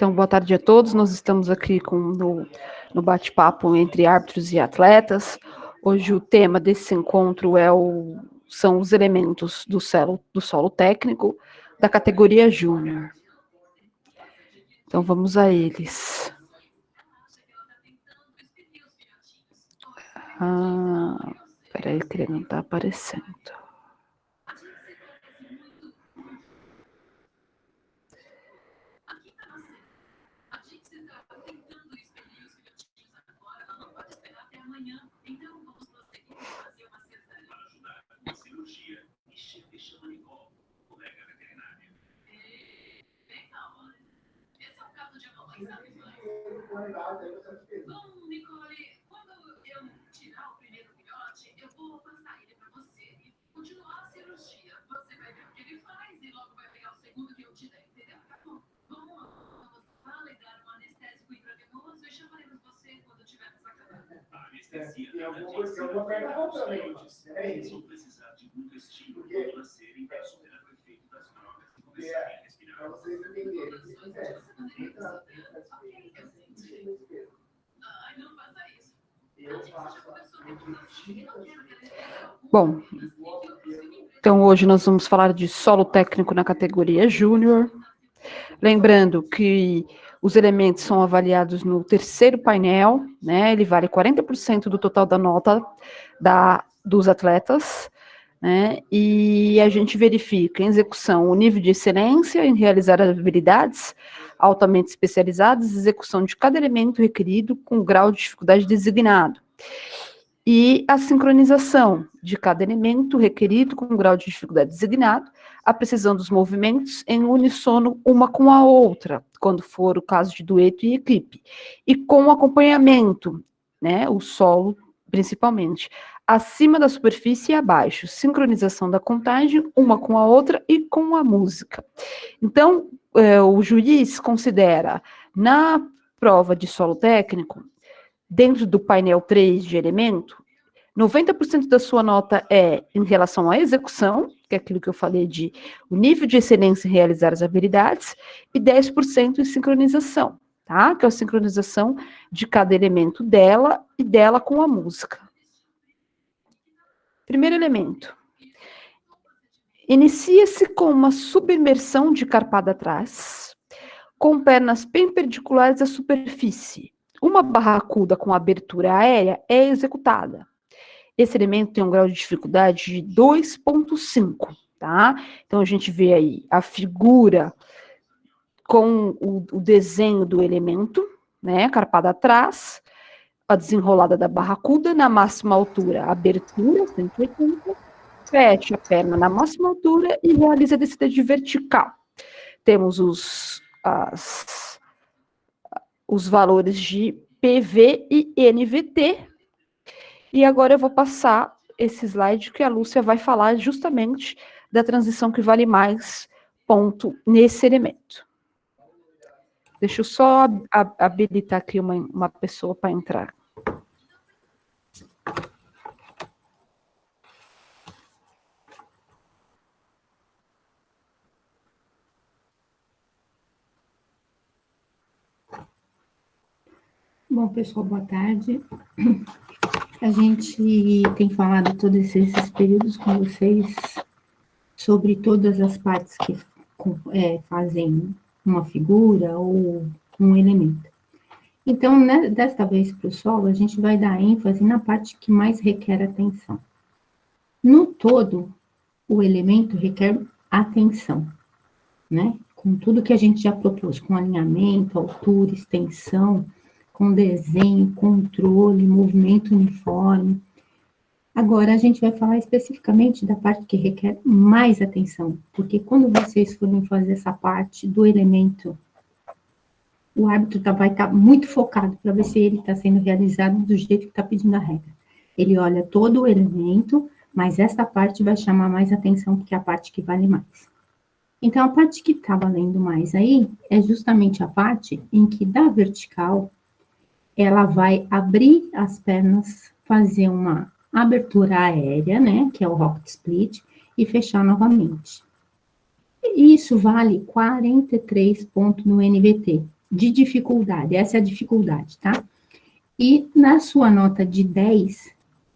Então, boa tarde a todos. Nós estamos aqui no bate-papo entre árbitros e atletas. Hoje o tema desse encontro são os elementos do solo técnico da categoria júnior. Então, vamos a eles. Peraí que ele não está aparecendo. Bom, Nicole, quando eu tirar o primeiro filhote, eu vou passar ele para você e continuar a cirurgia. Você vai ver o que ele faz e logo vai pegar o segundo que eu te der, entendeu? Vamos falar e dar um anestésico intravenoso e chamaremos você quando tivermos acabado. A anestesia eu vou pegar rapidamente. Eles vão precisar de muito estímulo quando nascerem para superar o efeito das drogas e começarem a respirar. Para vocês entenderem. Bom, então hoje nós vamos falar de solo técnico na categoria júnior. Lembrando que os elementos são avaliados no terceiro painel, né? Ele vale 40% do total da nota dos atletas, né? E a gente verifica em execução o nível de excelência em realizar habilidades altamente especializadas, execução de cada elemento requerido com grau de dificuldade designado. E a sincronização de cada elemento requerido com grau de dificuldade designado, a precisão dos movimentos em uníssono uma com a outra, quando for o caso de dueto e equipe, e com acompanhamento, né, o solo principalmente, acima da superfície e abaixo, sincronização da contagem uma com a outra e com a música. Então, o juiz considera, na prova de solo técnico, dentro do painel 3 de elemento, 90% da sua nota é em relação à execução, que é aquilo que eu falei de o nível de excelência em realizar as habilidades, e 10% em sincronização, tá? Que é a sincronização de cada elemento dela e dela com a música. Primeiro elemento. Inicia-se com uma submersão de carpada atrás, com pernas perpendiculares à superfície. Uma barracuda com abertura aérea é executada. Esse elemento tem um grau de dificuldade de 2,5, tá? Então, a gente vê aí a figura com o desenho do elemento, né? Carpada atrás, a desenrolada da barracuda, na máxima altura, abertura, 180, fecha a perna na máxima altura e realiza a descida de vertical. Temos os valores de PV e NVT. E agora eu vou passar esse slide que a Lúcia vai falar justamente da transição que vale mais ponto nesse elemento. Deixa eu só habilitar aqui uma pessoa para entrar. Bom, pessoal, boa tarde. A gente tem falado todos esses períodos com vocês sobre todas as partes que fazem uma figura ou um elemento. Então, né, desta vez para o solo, a gente vai dar ênfase na parte que mais requer atenção. No todo, o elemento requer atenção, né? Com tudo que a gente já propôs, com alinhamento, altura, extensão, com desenho, controle, movimento uniforme. Agora, a gente vai falar especificamente da parte que requer mais atenção, porque quando vocês forem fazer essa parte do elemento, o árbitro vai estar muito focado para ver se ele está sendo realizado do jeito que está pedindo a regra. Ele olha todo o elemento, mas essa parte vai chamar mais atenção, porque é a parte que vale mais. Então, a parte que está valendo mais aí é justamente a parte em que, da vertical, ela vai abrir as pernas, fazer uma abertura aérea, né, que é o rocket split, e fechar novamente. E isso vale 43 pontos no NVT, de dificuldade, essa é a dificuldade, tá? E na sua nota de 10,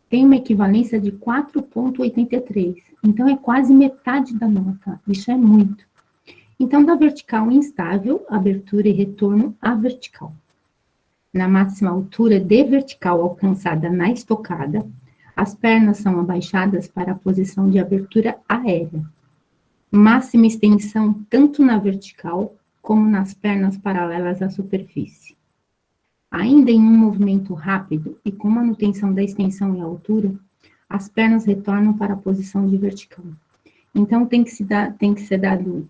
tem uma equivalência de 4,83. Então, é quase metade da nota. Isso é muito. Então, da vertical instável, abertura e retorno à vertical. Na máxima altura de vertical alcançada na estocada, as pernas são abaixadas para a posição de abertura aérea. Máxima extensão tanto na vertical como nas pernas paralelas à superfície. Ainda em um movimento rápido e com manutenção da extensão e altura, as pernas retornam para a posição de vertical. Então, tem que ser dado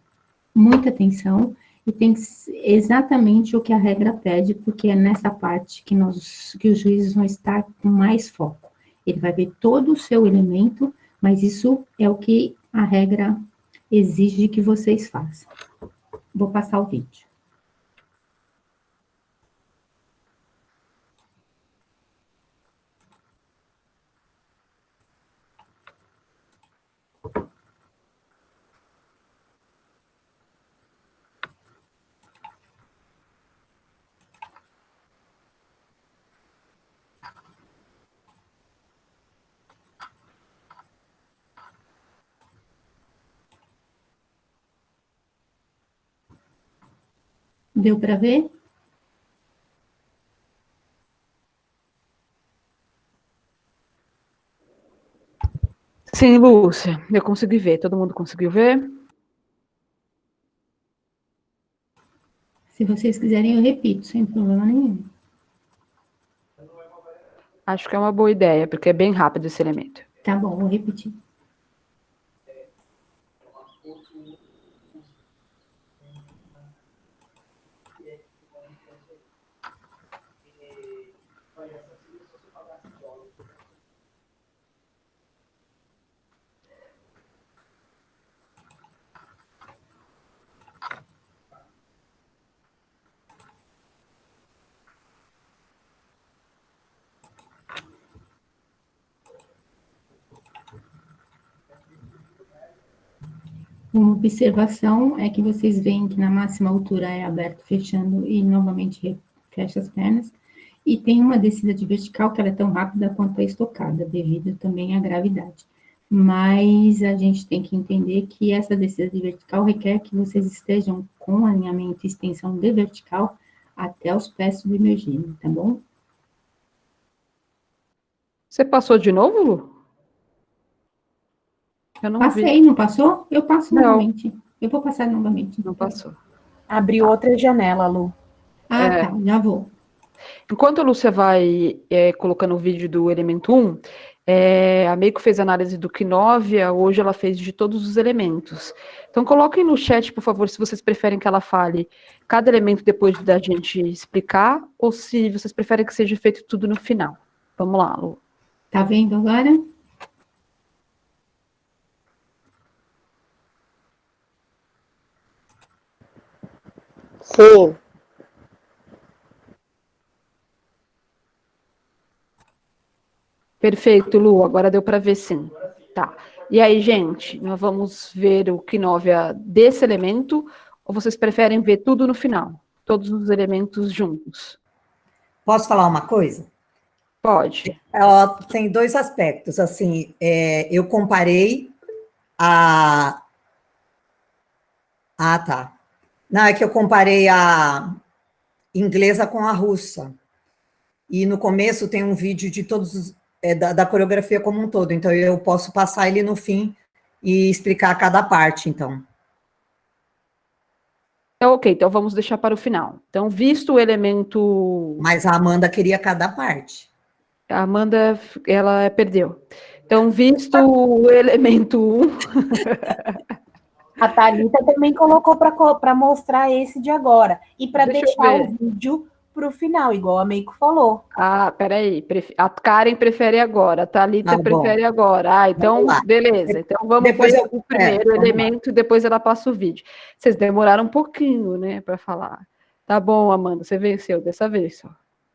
muita atenção e tem que ser exatamente o que a regra pede, porque é nessa parte que os juízes vão estar com mais foco. Ele vai ver todo o seu elemento, mas isso é o que a regra exige que vocês façam. Vou passar o vídeo. Deu para ver? Sim, Lúcia, eu consegui ver. Todo mundo conseguiu ver? Se vocês quiserem, eu repito, sem problema nenhum. Acho que é uma boa ideia, porque é bem rápido esse elemento. Tá bom, vou repetir. Uma observação é que vocês veem que na máxima altura é aberto, fechando e novamente fecha as pernas. E tem uma descida de vertical que ela é tão rápida quanto a estocada, devido também à gravidade. Mas a gente tem que entender que essa descida de vertical requer que vocês estejam com alinhamento e extensão de vertical até os pés submergindo, tá bom? Você passou de novo, Lu? Eu não Passei, vi. não passou? Eu passo Não. novamente. Eu vou passar novamente. Não passou. Abriu outra janela, Lu. Ah, tá, já vou. Enquanto a Lúcia vai colocando o vídeo do elemento 1, a Meiko fez análise do Quinóvia, hoje ela fez de todos os elementos. Então coloquem no chat, por favor, se vocês preferem que ela fale cada elemento depois da gente explicar, ou se vocês preferem que seja feito tudo no final. Vamos lá, Lu. Tá vendo agora? Sim. Perfeito, Lu, agora deu para ver sim. Tá. E aí, gente, nós vamos ver o Quinóvia desse elemento, ou vocês preferem ver tudo no final? Todos os elementos juntos? Posso falar uma coisa? Pode. Tem dois aspectos, assim, eu comparei a... Ah, tá. Não, é que eu comparei a inglesa com a russa, e no começo tem um vídeo de todos da coreografia como um todo, então eu posso passar ele no fim e explicar cada parte, então. Ok, então vamos deixar para o final. Então, visto o elemento... Mas a Amanda queria cada parte. A Amanda, ela perdeu. Então, visto o elemento 1... A Thalita também colocou para mostrar esse de agora. E para Deixa eu deixar ver. o vídeo para o final, igual a Meiko falou. Ah, peraí. A Karen prefere agora, a Thalita Tá bom. prefere agora. Ah, então, Vamos lá. beleza. Então, vamos Depois ver eu- o primeiro vamos lá. elemento, depois ela passa o vídeo. Vocês demoraram um pouquinho, né, para falar. Tá bom, Amanda, você venceu dessa vez só.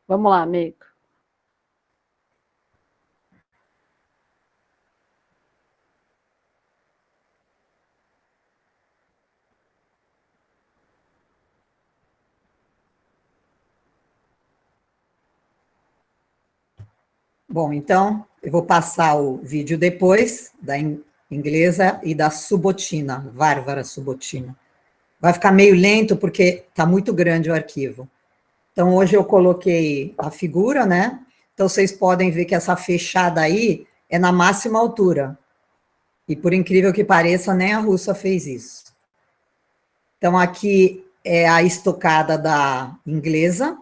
Vamos lá, amigo. Bom, então, eu vou passar o vídeo depois, da inglesa e da Subotina, Varvara Subotina. Vai ficar meio lento, porque está muito grande o arquivo. Então, hoje eu coloquei a figura, né? Então, vocês podem ver que essa fechada aí é na máxima altura. E, por incrível que pareça, nem a russa fez isso. Então, aqui é a estocada da inglesa.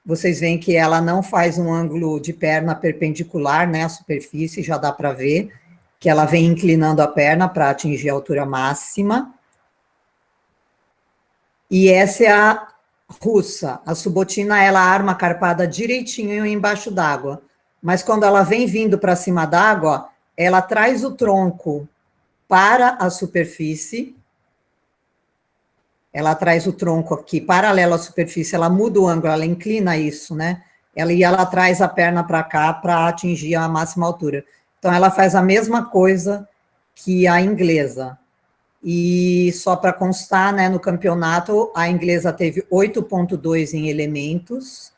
Vocês veem que ela não faz um ângulo de perna perpendicular, né, à superfície, já dá para ver que ela vem inclinando a perna para atingir a altura máxima. E essa é a russa. A Subotina, ela arma a carpada direitinho embaixo d'água. Mas quando ela vem vindo para cima d'água, ela traz o tronco para a superfície. Ela traz o tronco aqui paralelo à superfície, ela muda o ângulo, ela inclina isso, né? Ela traz a perna para cá para atingir a máxima altura. Então, ela faz a mesma coisa que a inglesa. E só para constar, né, no campeonato, a inglesa teve 8,2 em elementos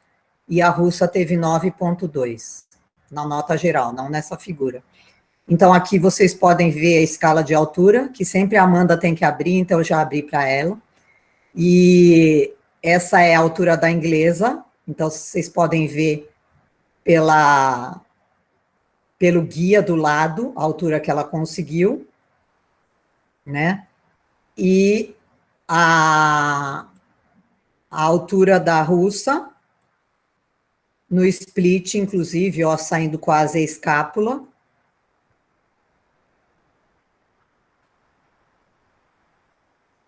e a russa teve 9,2 na nota geral, não nessa figura. Então, aqui vocês podem ver a escala de altura, que sempre a Amanda tem que abrir, então eu já abri para ela. E essa é a altura da inglesa, então vocês podem ver pelo guia do lado, a altura que ela conseguiu, né? E a altura da russa, no split, inclusive, ó, saindo quase a escápula.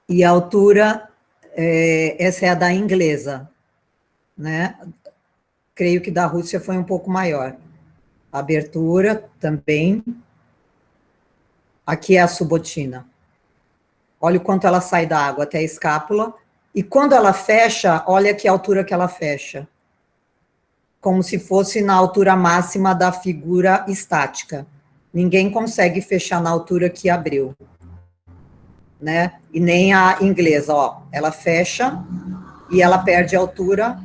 E a altura, essa é a da inglesa, né? Creio que da Rússia foi um pouco maior. A abertura também. Aqui é a Subotina. Olha o quanto ela sai da água até a escápula. E quando ela fecha, olha que altura que ela fecha. Como se fosse na altura máxima da figura estática. Ninguém consegue fechar na altura que abriu. Né? E nem a inglesa, ó. Ela fecha e ela perde altura,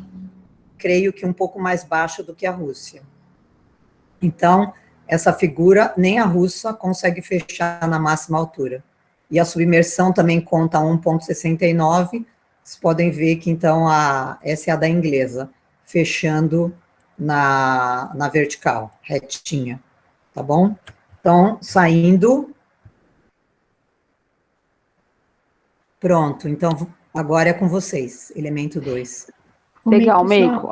creio que um pouco mais baixa do que a Rússia. Então, essa figura, nem a russa consegue fechar na máxima altura. E a submersão também conta 1,69. Vocês podem ver que, então, essa é a da inglesa, fechando na vertical, retinha. Tá bom? Então, saindo. Pronto, então, agora é com vocês, elemento 2. Legal, Meiko.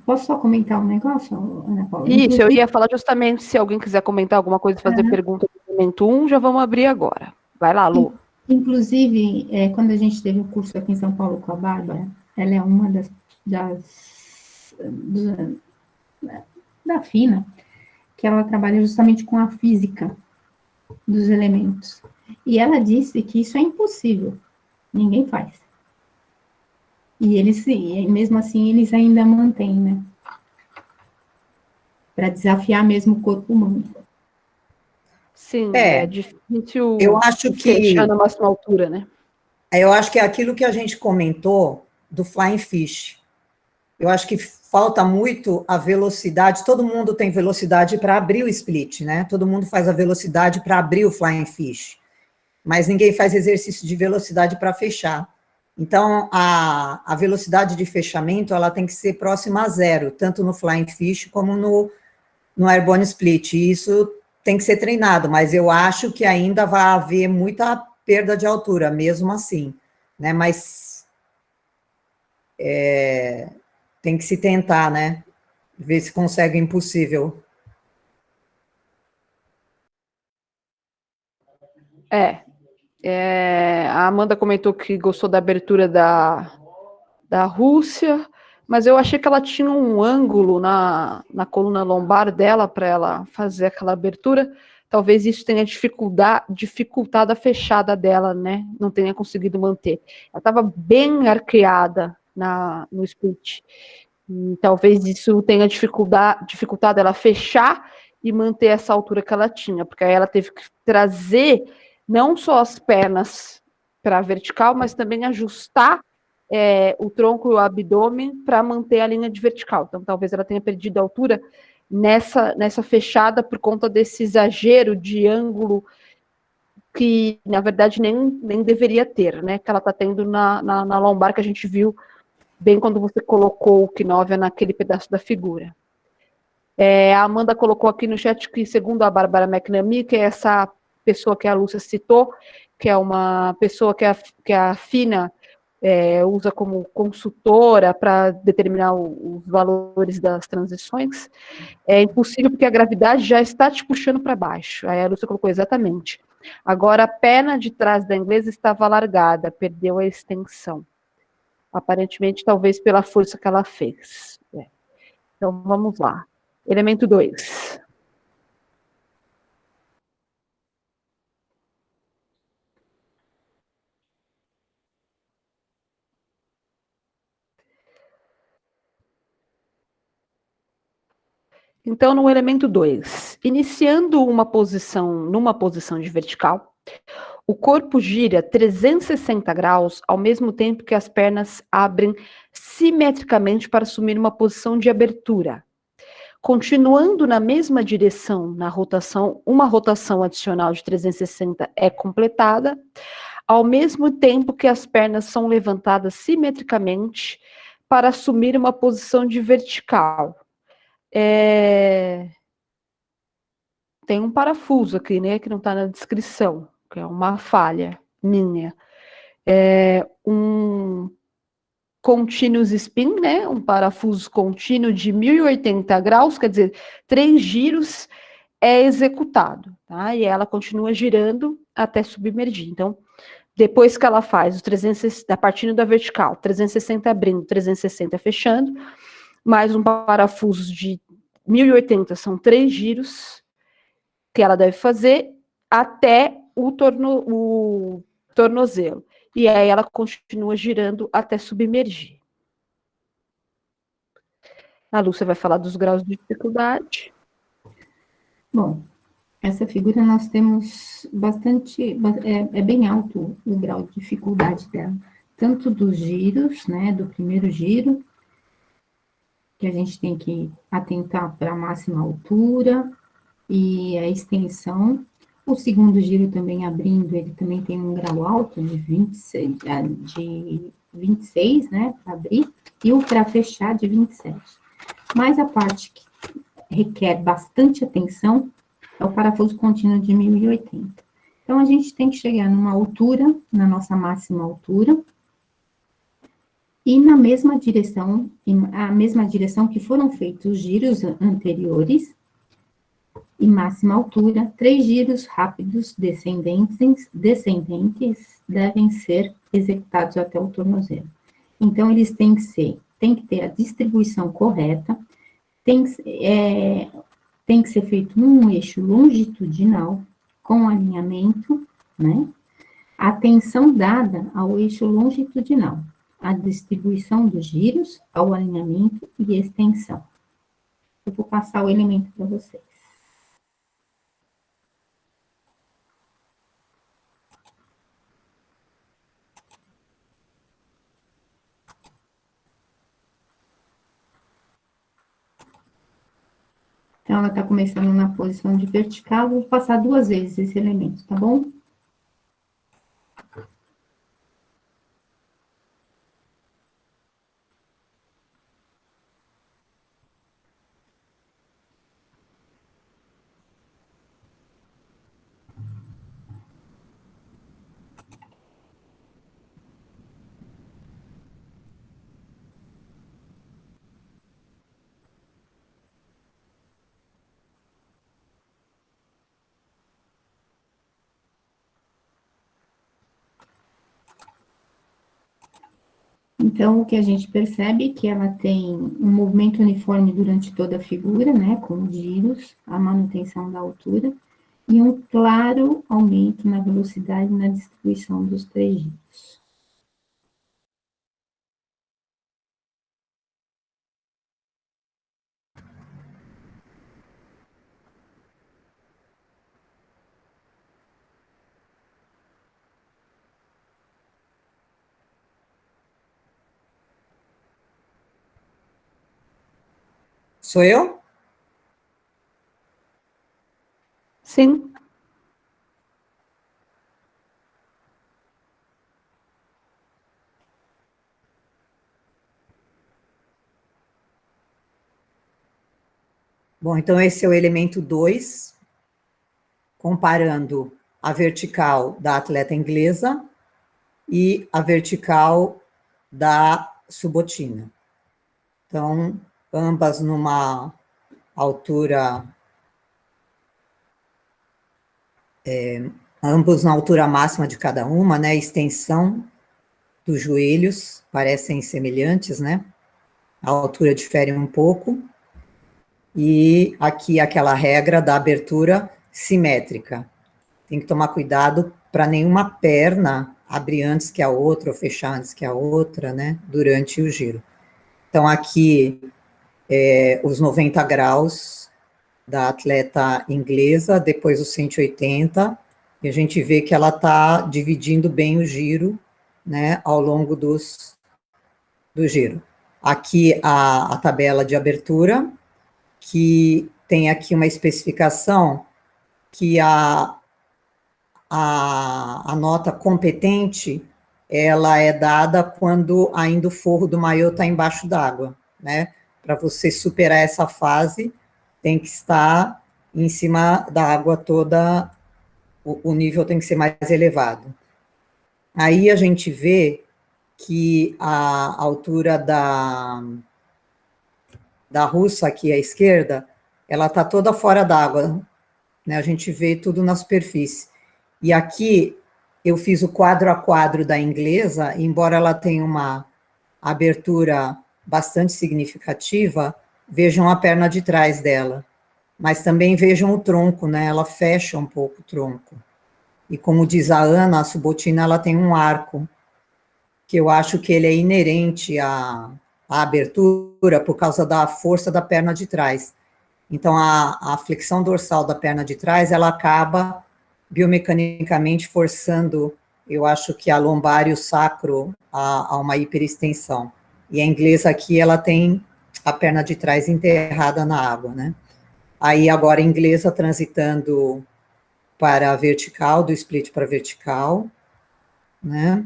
Posso só comentar um negócio, Ana Paula? Isso, Inclusive, eu ia falar justamente, se alguém quiser comentar alguma coisa, fazer pergunta do elemento 1, já vamos abrir agora. Vai lá, Lu. Inclusive, quando a gente teve o curso aqui em São Paulo com a Bárbara, ela é uma da FINA, que ela trabalha justamente com a física dos elementos. E ela disse que isso é impossível, ninguém faz. E eles, mesmo assim, eles ainda mantêm, né? Para desafiar mesmo o corpo humano. Sim, é difícil. Eu acho que fechar na máxima altura, né? Eu acho que é aquilo que a gente comentou do Flying Fish. Eu acho que falta muito a velocidade. Todo mundo tem velocidade para abrir o split, né? Todo mundo faz a velocidade para abrir o Flying Fish. Mas ninguém faz exercício de velocidade para fechar. Então, a velocidade de fechamento, ela tem que ser próxima a zero, tanto no Flying Fish como no Airborne Split. E isso tem que ser treinado, mas eu acho que ainda vai haver muita perda de altura, mesmo assim, né? Mas tem que se tentar, né? Ver se consegue o impossível. A Amanda comentou que gostou da abertura da Rússia, mas eu achei que ela tinha um ângulo na coluna lombar dela para ela fazer aquela abertura. Talvez isso tenha dificultado a fechada dela, né? Não tenha conseguido manter. Ela estava bem arqueada no split. E talvez isso tenha dificultado ela fechar e manter essa altura que ela tinha, porque aí ela teve que trazer não só as pernas para a vertical, mas também ajustar o tronco e o abdômen para manter a linha de vertical. Então, talvez ela tenha perdido a altura nessa fechada por conta desse exagero de ângulo que, na verdade, nem deveria ter, né? Que ela está tendo na lombar, que a gente viu bem quando você colocou o Quinóvia naquele pedaço da figura. A Amanda colocou aqui no chat que, segundo a Bárbara McNamee, que é essa pessoa que a Lúcia citou, que é uma pessoa que a FINA usa como consultora para determinar os valores das transições, é impossível porque a gravidade já está te puxando para baixo. Aí a Lúcia colocou exatamente. Agora, a perna de trás da inglesa estava alargada, perdeu a extensão. Aparentemente, talvez pela força que ela fez. Então, vamos lá. Elemento 2. Então, no elemento 2, iniciando numa posição de vertical, o corpo gira 360 graus ao mesmo tempo que as pernas abrem simetricamente para assumir uma posição de abertura. Continuando na mesma direção na rotação, uma rotação adicional de 360 é completada, ao mesmo tempo que as pernas são levantadas simetricamente para assumir uma posição de vertical. Tem um parafuso aqui, né, que não está na descrição, que é uma falha minha. Um continuous spin, né, um parafuso contínuo de 1080 graus, quer dizer, 3 giros é executado, tá? E ela continua girando até submergir. Então, depois que ela faz os 360, partindo da vertical, 360 abrindo, 360 fechando, mais um parafuso de 1080, são 3 giros que ela deve fazer até o tornozelo. E aí ela continua girando até submergir. A Lúcia vai falar dos graus de dificuldade. Bom, essa figura nós temos bastante, é bem alto o grau de dificuldade dela. Tanto dos giros, né, do primeiro giro, que a gente tem que atentar para a máxima altura e a extensão. O segundo giro também abrindo, ele também tem um grau alto de 26, né, para abrir, e o para fechar de 27. Mas a parte que requer bastante atenção é o parafuso contínuo de 1080. Então, a gente tem que chegar numa altura, na nossa máxima altura, e na mesma direção, a mesma direção que foram feitos os giros anteriores, e máxima altura, 3 giros rápidos descendentes devem ser executados até o tornozelo. Então, eles têm que ter a distribuição correta, tem que ser feito num eixo longitudinal, com alinhamento, né? Atenção dada ao eixo longitudinal, a distribuição dos giros, ao alinhamento e extensão. Eu vou passar o elemento para vocês. Então, ela está começando na posição de vertical, vou passar 2 vezes esse elemento, tá bom? Então, o que a gente percebe é que ela tem um movimento uniforme durante toda a figura, né, com giros, a manutenção da altura, e um claro aumento na velocidade e na distribuição dos 3 giros. Sou eu? Sim. Bom, então esse é o elemento 2, comparando a vertical da atleta inglesa e a vertical da subotina. Então, ambas numa altura, ambos na altura máxima de cada uma, né? Extensão dos joelhos parecem semelhantes, né? A altura difere um pouco. E aqui aquela regra da abertura simétrica. Tem que tomar cuidado para nenhuma perna abrir antes que a outra ou fechar antes que a outra, né? Durante o giro. Então, aqui, os 90 graus da atleta inglesa, depois os 180, e a gente vê que ela está dividindo bem o giro, né, ao longo do giro. Aqui a tabela de abertura, que tem aqui uma especificação que a nota competente, ela é dada quando ainda o forro do maiô está embaixo d'água, né? Para você superar essa fase, tem que estar em cima da água toda, o nível tem que ser mais elevado. Aí a gente vê que a altura da russa aqui à esquerda, ela está toda fora d'água, né? A gente vê tudo na superfície. E aqui eu fiz o quadro a quadro da inglesa, embora ela tenha uma abertura bastante significativa, vejam a perna de trás dela. Mas também vejam o tronco, né? Ela fecha um pouco o tronco. E como diz a Ana, a subotina ela tem um arco, que eu acho que ele é inerente à abertura por causa da força da perna de trás. Então, a flexão dorsal da perna de trás, ela acaba biomecanicamente forçando, eu acho que a lombar e o sacro a uma hiperextensão. E a inglesa aqui, ela tem a perna de trás enterrada na água, né? Aí, agora, a inglesa transitando para a vertical, do split para vertical, né?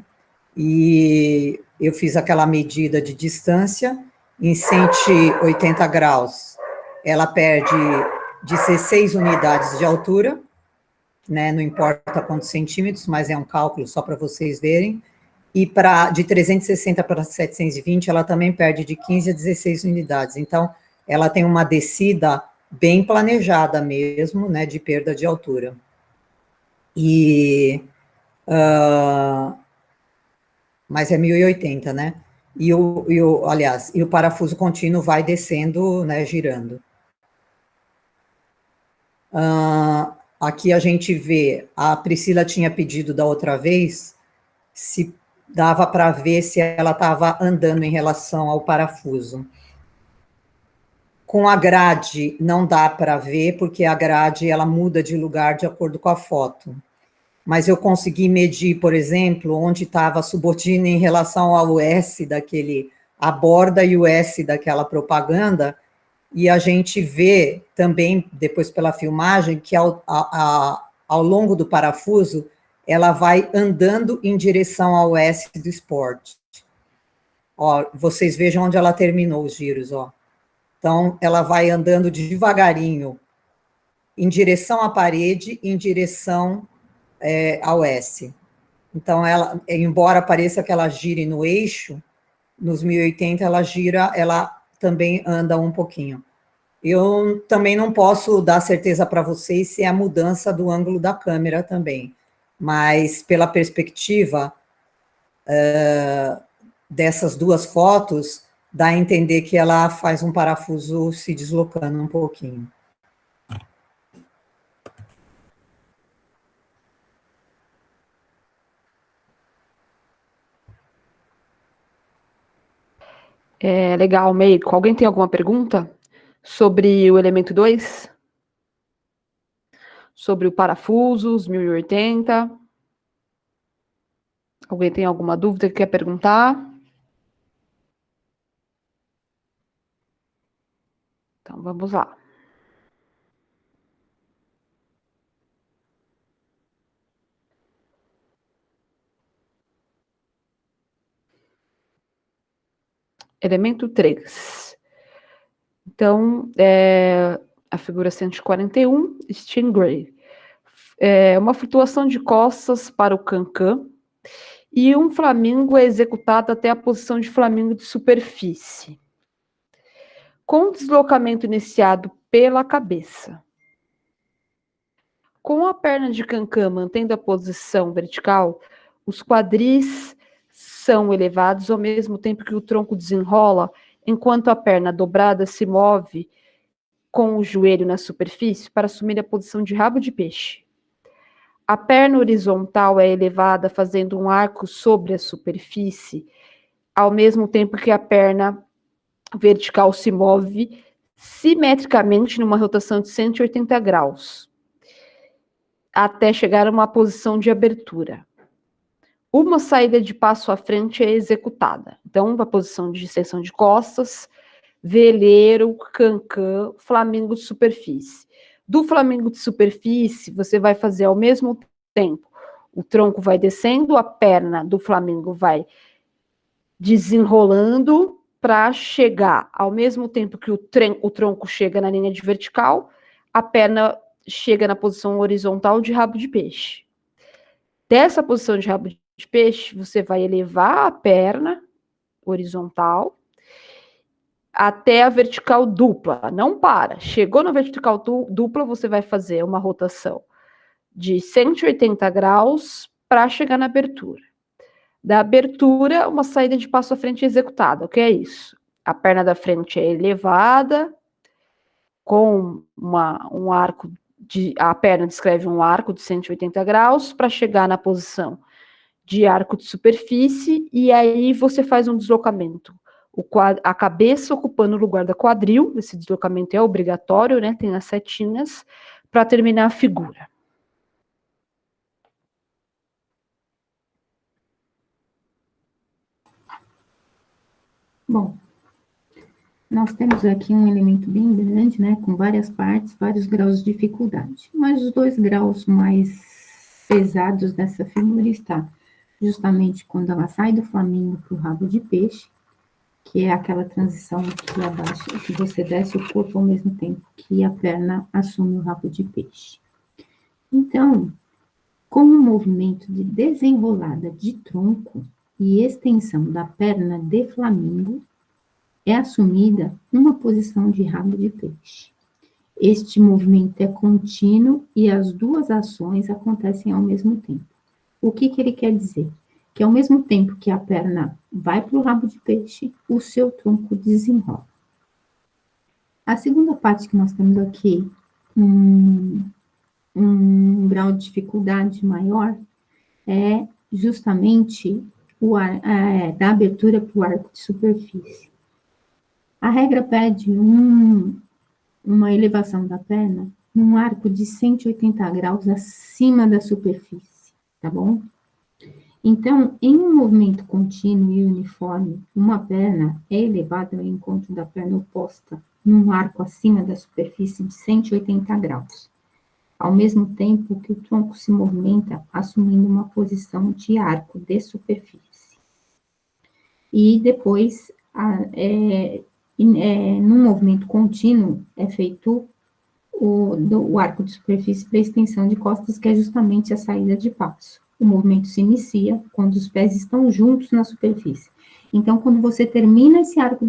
E eu fiz aquela medida de distância em 180 graus. Ela perde 16 unidades de altura, né? Não importa quantos centímetros, mas é um cálculo só para vocês verem. E de 360 para 720, ela também perde de 15 a 16 unidades. Então, ela tem uma descida bem planejada mesmo, né? De perda de altura. E mas é 1080, né? Aliás, o parafuso contínuo vai descendo, né, girando. Aqui a gente vê, a Priscila tinha pedido da outra vez, se dava para ver se ela estava andando em relação ao parafuso. Com a grade não dá para ver, porque a grade ela muda de lugar de acordo com a foto. Mas eu consegui medir, por exemplo, onde estava a subotina em relação ao S daquele, a borda e o S daquela propaganda, e a gente vê também, depois pela filmagem, que ao longo do parafuso, ela vai andando em direção ao S do esporte. Ó, vocês vejam onde ela terminou os giros, ó. Então, ela vai andando devagarinho, em direção à parede, em direção ao S. Então, ela, embora pareça que ela gire no eixo, nos 1080 ela gira, ela também anda um pouquinho. Eu também não posso dar certeza para vocês se é a mudança do ângulo da câmera também, mas pela perspectiva dessas duas fotos, dá a entender que ela faz um parafuso se deslocando um pouquinho. Legal, Meiko. Alguém tem alguma pergunta sobre o elemento 2? Sobre o parafuso, os 1080? Alguém tem alguma dúvida que quer perguntar? Então, vamos lá. Elemento 3. Então, a figura 141, Stingray. Uma flutuação de costas para o cancan e um flamingo é executado até a posição de flamingo de superfície, com o deslocamento iniciado pela cabeça. Com a perna de cancan mantendo a posição vertical, os quadris são elevados ao mesmo tempo que o tronco desenrola, enquanto a perna dobrada se move com o joelho na superfície para assumir a posição de rabo de peixe. A perna horizontal é elevada fazendo um arco sobre a superfície, ao mesmo tempo que a perna vertical se move simetricamente numa rotação de 180 graus, até chegar a uma posição de abertura. Uma saída de passo à frente é executada. Então, a posição de extensão de costas, veleiro, cancan, flamingo de superfície. Do flamingo de superfície, você vai fazer ao mesmo tempo. O tronco vai descendo, a perna do flamingo vai desenrolando para chegar, ao mesmo tempo que o tronco chega na linha de vertical, a perna chega na posição horizontal de rabo de peixe. Dessa posição de rabo de peixe, você vai elevar a perna horizontal até a vertical dupla. Não para. Chegou na vertical dupla, você vai fazer uma rotação de 180 graus para chegar na abertura. Da abertura, uma saída de passo à frente executada. O que é isso? A perna da frente é elevada, com um arco a perna descreve um arco de 180 graus para chegar na posição de arco de superfície, e aí você faz um deslocamento. A cabeça ocupando o lugar da quadril, esse deslocamento é obrigatório, né? Tem as setinhas, para terminar a figura. Bom, nós temos aqui um elemento bem grande, né, com várias partes, vários graus de dificuldade. Mas os 2 graus mais pesados dessa figura está justamente quando ela sai do flamingo para o rabo de peixe, que é aquela transição que abaixa, que você desce o corpo ao mesmo tempo que a perna assume o rabo de peixe. Então, com o movimento de desenrolada de tronco e extensão da perna de flamingo, é assumida uma posição de rabo de peixe. Este movimento é contínuo e as 2 ações acontecem ao mesmo tempo. O que ele quer dizer? Que ao mesmo tempo que a perna vai para o rabo de peixe, o seu tronco desenrola. A segunda parte que nós temos aqui, um grau de dificuldade maior, é justamente da abertura para o arco de superfície. A regra pede uma elevação da perna num arco de 180 graus acima da superfície, tá bom? Então, em um movimento contínuo e uniforme, uma perna é elevada ao encontro da perna oposta num arco acima da superfície de 180 graus, ao mesmo tempo que o tronco se movimenta assumindo uma posição de arco de superfície. E depois, num movimento contínuo, é feito o arco de superfície para extensão de costas, que é justamente a saída de passo. O movimento se inicia quando os pés estão juntos na superfície. Então, quando você termina esse arco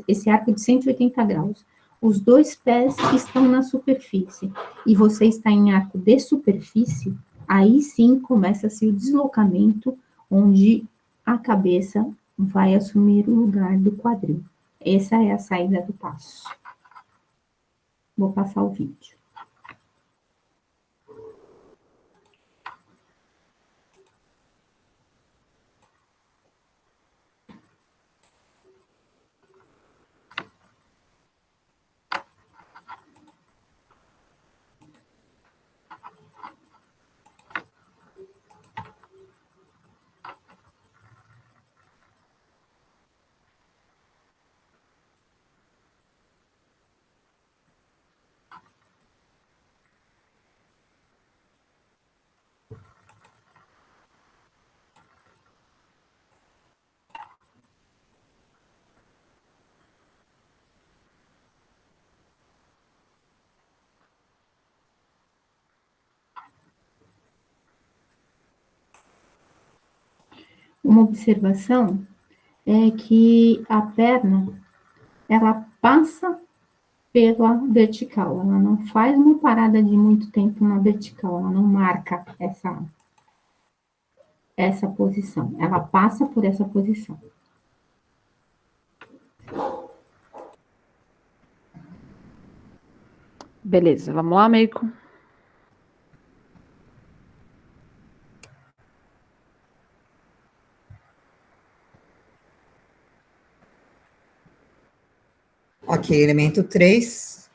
esse arco de 180 graus, os 2 pés estão na superfície e você está em arco de superfície, aí sim começa-se o deslocamento, onde a cabeça vai assumir o lugar do quadril. Essa é a saída do passo. Vou passar o vídeo. uma observação é que a perna, ela passa pela vertical, ela não faz uma parada de muito tempo na vertical, ela não marca essa posição, ela passa por essa posição. Beleza, vamos lá, Meiko. Ok, elemento 3.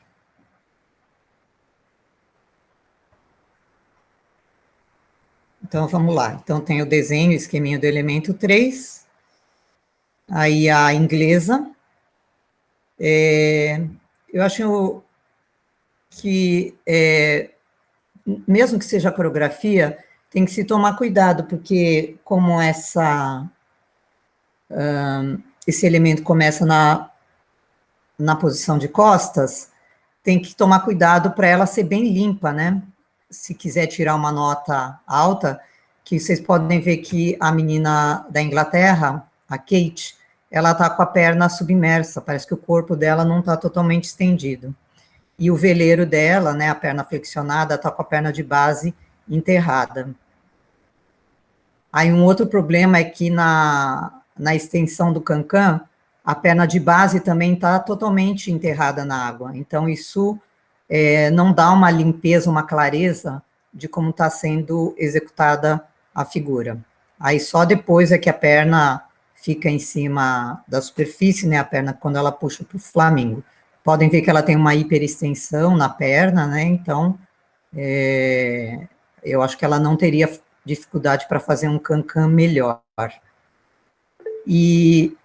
Então, vamos lá. Então, tem o desenho, o esqueminha do elemento 3. Aí, a inglesa. Eu acho que, mesmo que seja coreografia, tem que se tomar cuidado, porque como esse elemento começa na posição de costas, tem que tomar cuidado para ela ser bem limpa, né? Se quiser tirar uma nota alta, que vocês podem ver que a menina da Inglaterra, a Kate, ela está com a perna submersa, parece que o corpo dela não está totalmente estendido. E o veleiro dela, né, a perna flexionada, está com a perna de base enterrada. Aí um outro problema é que na extensão do cancan, a perna de base também está totalmente enterrada na água. Então, isso não dá uma limpeza, uma clareza de como está sendo executada a figura. Aí só depois é que a perna fica em cima da superfície, né, a perna, quando ela puxa para o flamingo. Podem ver que ela tem uma hiperextensão na perna, né, então, eu acho que ela não teria dificuldade para fazer um cancan melhor. E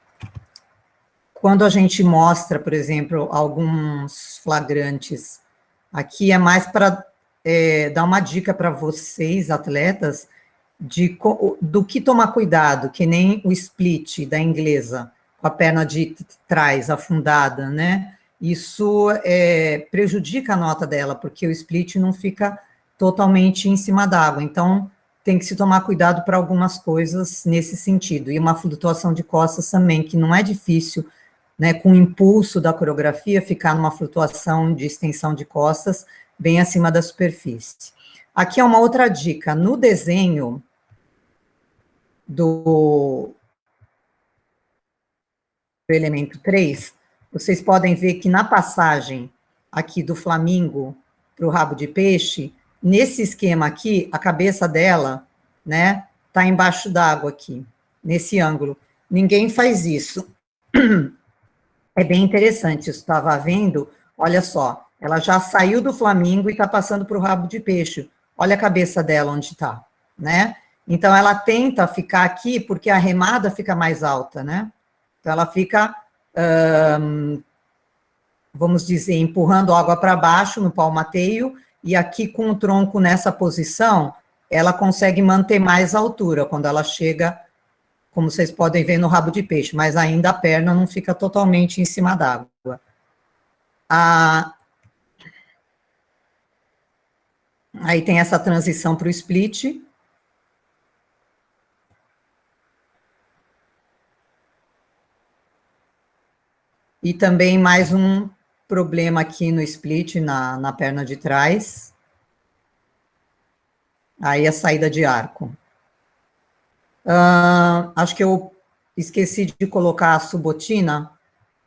quando a gente mostra, por exemplo, alguns flagrantes, aqui é mais para dar uma dica para vocês, atletas, do que tomar cuidado, que nem o split da inglesa, com a perna de trás afundada, né? Isso prejudica a nota dela, porque o split não fica totalmente em cima d'água. Então, tem que se tomar cuidado para algumas coisas nesse sentido. E uma flutuação de costas também, que não é difícil, né, com o impulso da coreografia, ficar numa flutuação de extensão de costas bem acima da superfície. Aqui é uma outra dica. No desenho do elemento 3, vocês podem ver que na passagem aqui do flamingo para o rabo de peixe, nesse esquema aqui, a cabeça dela, né, está embaixo d'água aqui, nesse ângulo. Ninguém faz isso. É bem interessante, isso estava vendo, olha só, ela já saiu do flamingo e está passando para o rabo de peixe. Olha a cabeça dela onde está, né? Então, ela tenta ficar aqui porque a remada fica mais alta, né? Então, ela fica, vamos dizer, empurrando água para baixo no palmateio, e aqui com o tronco nessa posição, ela consegue manter mais altura quando ela chega, como vocês podem ver, no rabo de peixe, mas ainda a perna não fica totalmente em cima d'água. Aí tem essa transição para o split. E também mais um problema aqui no split, na perna de trás. Aí a saída de arco. Acho que eu esqueci de colocar a subotina,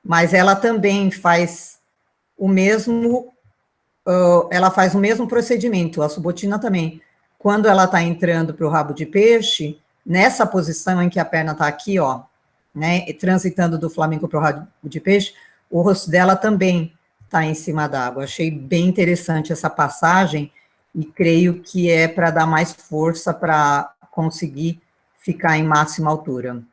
mas ela também faz o mesmo, ela faz o mesmo procedimento, a subotina também. Quando ela está entrando para o rabo de peixe, nessa posição em que a perna está aqui, ó, né, transitando do flamingo para o rabo de peixe, o rosto dela também está em cima d'água. Achei bem interessante essa passagem e creio que é para dar mais força para conseguir ficar em máxima altura.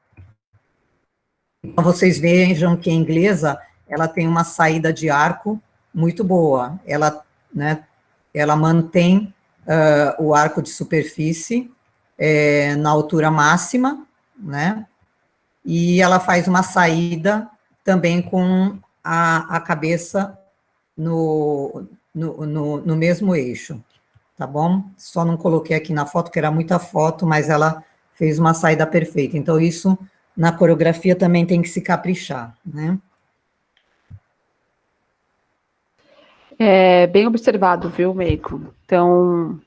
Então, vocês vejam que a inglesa, ela tem uma saída de arco muito boa. Ela, né, ela mantém o arco de superfície na altura máxima, né, e ela faz uma saída também com a cabeça no mesmo eixo, tá bom? Só não coloquei aqui na foto, que era muita foto, mas ela fez uma saída perfeita. Então, isso na coreografia também tem que se caprichar, né? É bem observado, viu, Meiko? Então,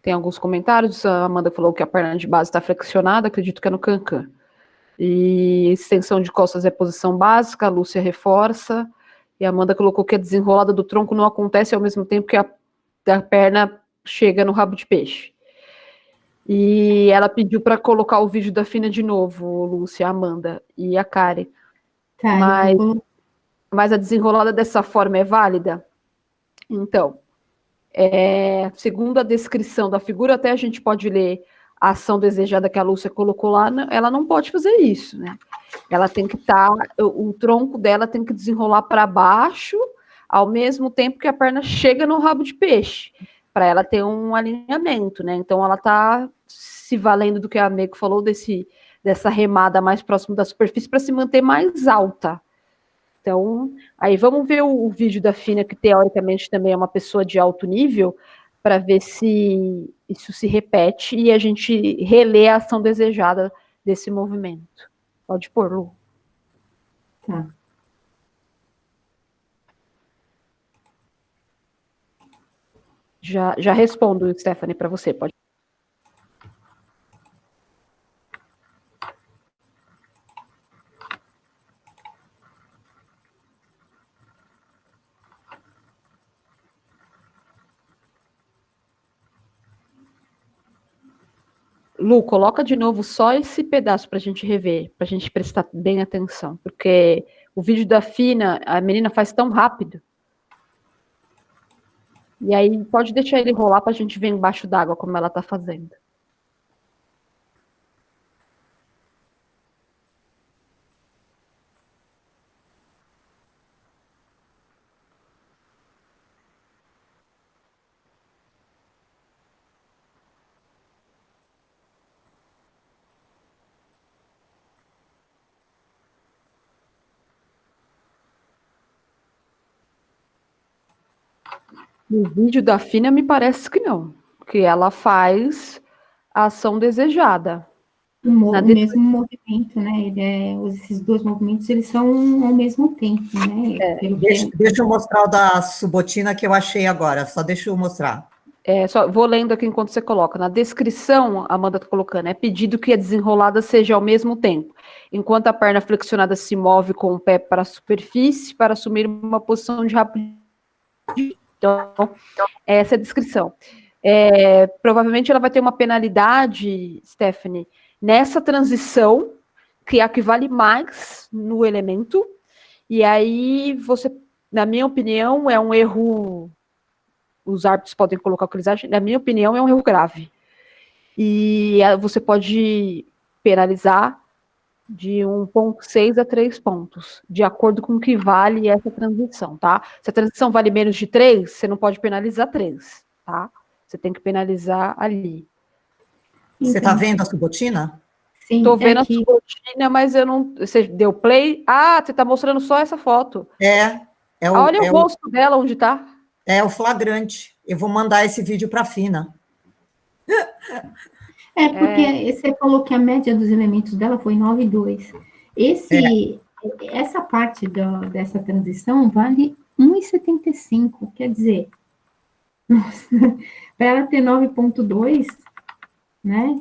tem alguns comentários. A Amanda falou que a perna de base está flexionada, acredito que é no cancan. E extensão de costas é posição básica, a Lúcia reforça. E a Amanda colocou que a desenrolada do tronco não acontece ao mesmo tempo que a perna chega no rabo de peixe. E ela pediu para colocar o vídeo da Fina de novo, Lúcia, a Amanda e a Karen. Tá, Mas a desenrolada dessa forma é válida? Então, segundo a descrição da figura, até a gente pode ler a ação desejada que a Lúcia colocou lá, ela não pode fazer isso, né? Ela tem que o tronco dela tem que desenrolar para baixo, ao mesmo tempo que a perna chega no rabo de peixe, para ela ter um alinhamento, né? Então, ela está se valendo do que a Meiko falou, dessa remada mais próximo da superfície, para se manter mais alta. Então, aí vamos ver o vídeo da Fina, que teoricamente também é uma pessoa de alto nível, para ver se isso se repete e a gente relê a ação desejada desse movimento. Pode pôr, Lu. Tá. Já respondo, Stephanie, para você, pode. Lu, coloca de novo só esse pedaço para a gente rever, para a gente prestar bem atenção, porque o vídeo da Fina, a menina faz tão rápido. E aí pode deixar ele rolar para a gente ver embaixo d'água como ela está fazendo. No vídeo da Fina me parece que não, porque ela faz a ação desejada. O mesmo movimento, né? Esses dois movimentos, eles são ao mesmo tempo, né? Deixa eu mostrar o da Subotina que eu achei agora, só deixa eu mostrar. Só vou lendo aqui enquanto você coloca. Na descrição, a Amanda está colocando, é pedido que a desenrolada seja ao mesmo tempo, enquanto a perna flexionada se move com o pé para a superfície para assumir uma posição de rapidez. Então, essa é a descrição. Provavelmente ela vai ter uma penalidade, Stephanie, nessa transição, que é a que vale mais no elemento, e aí você, na minha opinião, é um erro, os árbitros podem colocar o que eles acham, na minha opinião, é um erro grave. E você pode penalizar de 1,6 a 3 pontos, de acordo com o que vale essa transição, tá? Se a transição vale menos de 3, você não pode penalizar 3, tá? Você tem que penalizar ali. Você está vendo a Subotina? Sim, estou vendo a Subotina, mas eu não... Você deu play? Ah, você está mostrando só essa foto. Olha o rosto dela, onde está. É o flagrante. Eu vou mandar esse vídeo para a Fina. Porque você falou que a média dos elementos dela foi 9,2. Essa parte dessa transição vale 1,75. Quer dizer, para ela ter 9,2, né?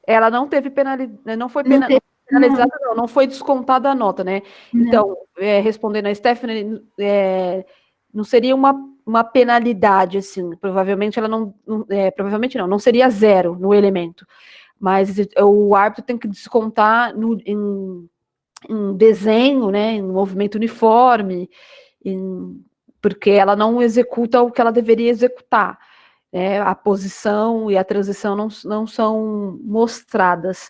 Ela não teve penalidade, não foi penalizada, não foi descontada a nota, né? Não. Então, respondendo a Stephanie, não seria uma penalidade, assim, provavelmente ela não seria 0 no elemento, mas o árbitro tem que descontar em desenho, né, em movimento uniforme, porque ela não executa o que ela deveria executar, né, a posição e a transição não são mostradas.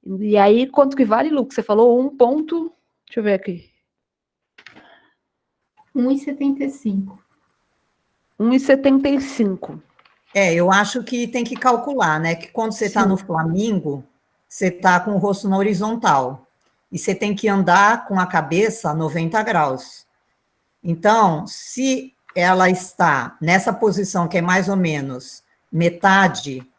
E aí, quanto que vale, Lu? Você falou 1 ponto, deixa eu ver aqui. 1,75. 1,75. Eu acho que tem que calcular, né? Que quando você está no Flamingo, você está com o rosto na horizontal. E você tem que andar com a cabeça a 90 graus. Então, se ela está nessa posição, que é mais ou menos metade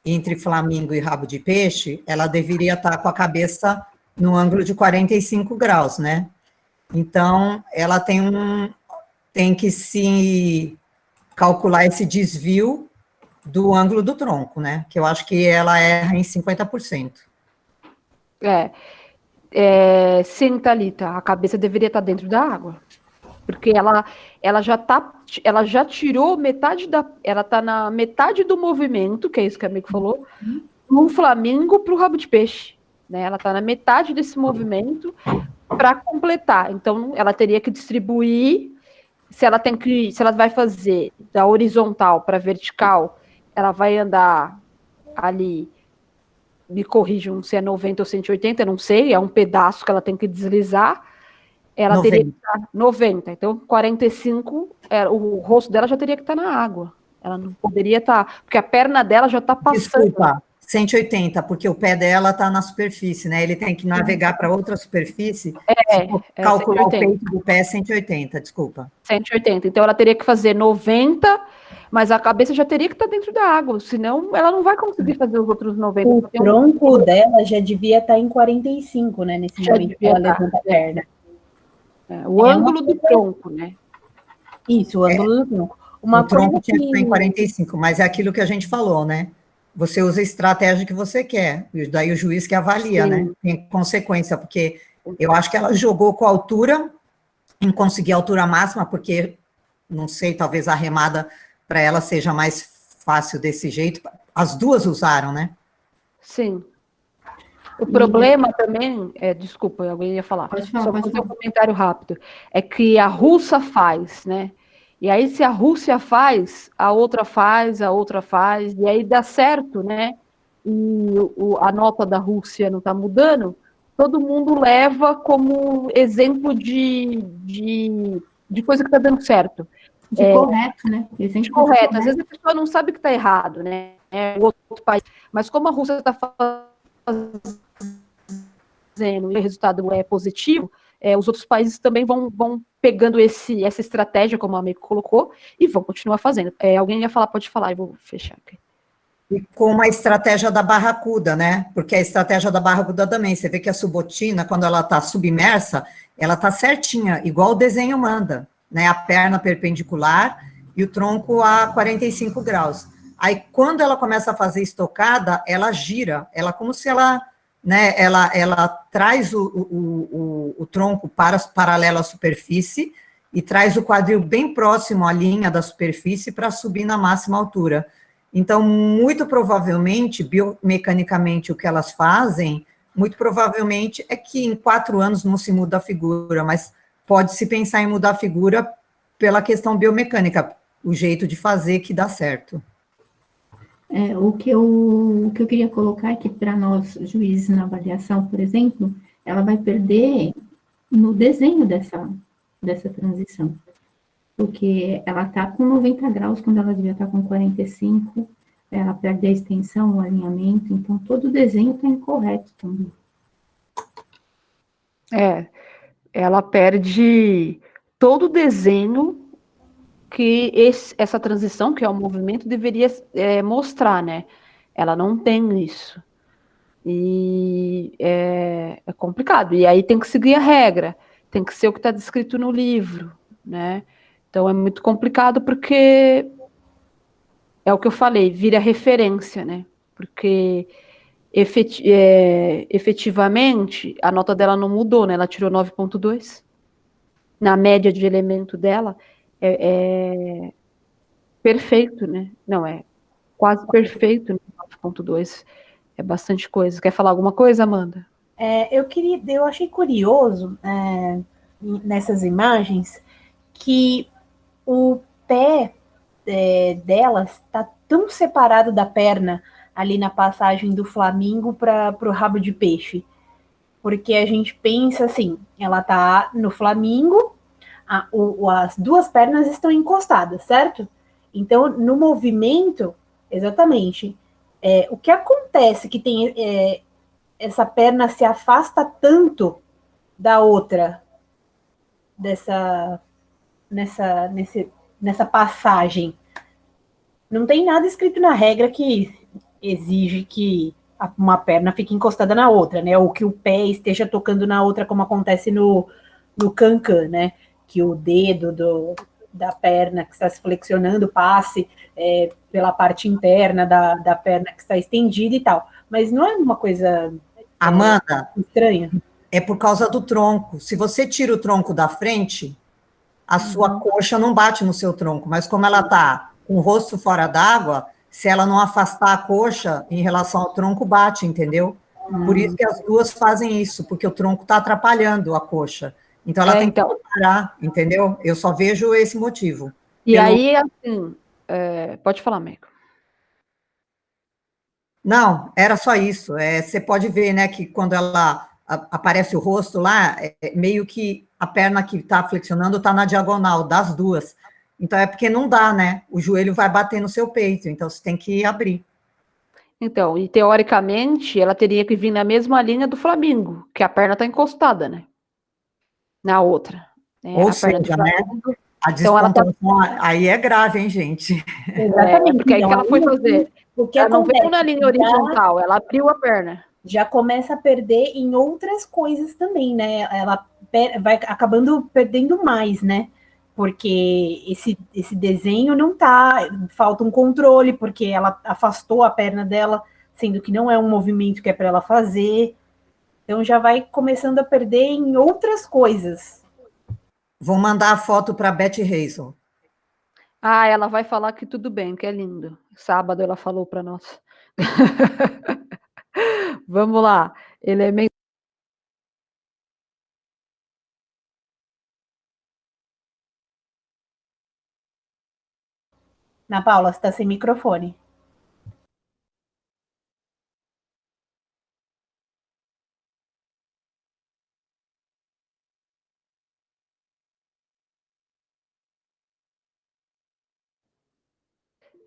entre Flamingo e rabo de peixe, ela deveria estar com a cabeça no ângulo de 45 graus, né? Então, ela tem que se calcular esse desvio do ângulo do tronco, né? Que eu acho que ela erra em 50%. Sim, Thalita, a cabeça deveria estar dentro da água. Porque ela já tirou metade ela está na metade do movimento, que é isso que a amigo falou, do Flamingo para o rabo de peixe. Né? Ela está na metade desse movimento para completar. Então, ela teria que distribuir. Se ela vai fazer da horizontal para vertical, ela vai andar ali, me corrijam se é 90 ou 180, eu não sei, é um pedaço que ela tem que deslizar. Ela 90. teria que estar 90, então 45, o rosto dela já teria que estar na água. Ela não poderia estar, porque a perna dela já está passando. Desculpa, 180, porque o pé dela está na superfície, né? Ele tem que navegar para outra superfície. Calcular 180. O peito do pé 180, desculpa. 180, então ela teria que fazer 90, mas a cabeça já teria que estar dentro da água, senão ela não vai conseguir fazer os outros 90. O tronco dela já devia estar em 45, né? Nesse momento que ela levanta a perna. O ângulo do tronco, né? Isso, o ângulo do tronco. O tronco tinha que estar em 45, mas é aquilo que a gente falou, né? Você usa a estratégia que você quer, e daí o juiz que avalia, né? Tem consequência, porque eu acho que ela jogou com a altura, em conseguir a altura máxima, porque, não sei, talvez a remada para ela seja mais fácil desse jeito. As duas usaram, né? Sim. O problema também, desculpa, alguém ia falar, só fazer um comentário rápido, é que a russa faz, né? E aí, se a Rússia faz, a outra faz, e aí dá certo, né? E a nota da Rússia não está mudando, todo mundo leva como exemplo de coisa que está dando certo. Correto, né? Exemplo correto. Às vezes a pessoa não sabe que está errado, né? O outro país. Mas como a Rússia está fazendo e o resultado é positivo, os outros países também vão pegando essa estratégia, como o amigo colocou, e vão continuar fazendo. Alguém ia falar, pode falar, eu vou fechar aqui. E com a estratégia da barracuda, né? Porque a estratégia da barracuda também, você vê que a subotina, quando ela está submersa, ela está certinha, igual o desenho manda, né? A perna perpendicular e o tronco a 45 graus. Aí, quando ela começa a fazer estocada, ela gira, ela como se ela, né? Ela traz o tronco paralelo à superfície e traz o quadril bem próximo à linha da superfície para subir na máxima altura. Então, muito provavelmente, biomecanicamente, o que elas fazem, muito provavelmente, é que em 4 anos não se muda a figura, mas pode-se pensar em mudar a figura pela questão biomecânica, o jeito de fazer que dá certo. O que eu queria colocar é que, para nós, juízes na avaliação, por exemplo, ela vai perder no desenho dessa transição. Porque ela está com 90 graus quando ela devia estar com 45, ela perde a extensão, o alinhamento, então todo o desenho está incorreto também. Ela perde todo o desenho que essa transição, que é o movimento, deveria mostrar, né? Ela não tem isso. E é complicado. E aí tem que seguir a regra, tem que ser o que está descrito no livro, né? Então é muito complicado porque é o que eu falei, vira referência, né? Porque efetivamente a nota dela não mudou, né? Ela tirou 9,2. Na média de elemento dela é perfeito, né? Não, é quase perfeito, né? 9,2. É bastante coisa. Quer falar alguma coisa, Amanda? Eu achei curioso nessas imagens que o pé delas está tão separado da perna ali na passagem do Flamingo para o rabo de peixe. Porque a gente pensa assim, ela está no Flamingo, as duas pernas estão encostadas, certo? Então, no movimento, exatamente, o que acontece que tem essa perna se afasta tanto da outra, nessa passagem. Não tem nada escrito na regra que exige que uma perna fique encostada na outra, né? Ou que o pé esteja tocando na outra, como acontece no cancan, né? Que o dedo da perna que está se flexionando passe pela parte interna da perna que está estendida e tal. Mas não é uma coisa Amanda, estranha? é por causa do tronco. Se você tira o tronco da frente, a sua coxa não bate no seu tronco, mas como ela está com o rosto fora d'água, se ela não afastar a coxa em relação ao tronco, bate, entendeu? Por isso que as duas fazem isso, porque o tronco está atrapalhando a coxa. Então ela tem que Então, parar, entendeu? Eu só vejo esse motivo. e aí, assim, pode falar, amigo. Não, era só isso. Você pode ver, né, que quando aparece o rosto lá, meio que a perna que está flexionando está na diagonal das duas. Então é porque não dá, né? O joelho vai bater no seu peito, então você tem que abrir. Então, e teoricamente, ela teria que vir na mesma linha do Flamengo, que a perna está encostada, né? Na outra. Né? Ou A perna do seja, né, Flamengo. a Então, ela está. descontração aí é grave, hein, gente? Exatamente. Porque aí o que Então, ela foi fazer? o que Ela não veio acontece? na linha horizontal, ela abriu a perna. Já começa a perder em outras coisas também, né? Ela vai acabando perdendo mais, né? Porque esse desenho não tá, falta um controle, porque ela afastou a perna dela, sendo que não é um movimento que é para ela fazer. Então já vai começando a perder em outras coisas. Vou mandar a foto para a Betty Hazel. Ah, ela vai falar que tudo bem, que é lindo. Sábado ela falou para nós. Vamos lá. Elemento. Na Paula, você está sem microfone.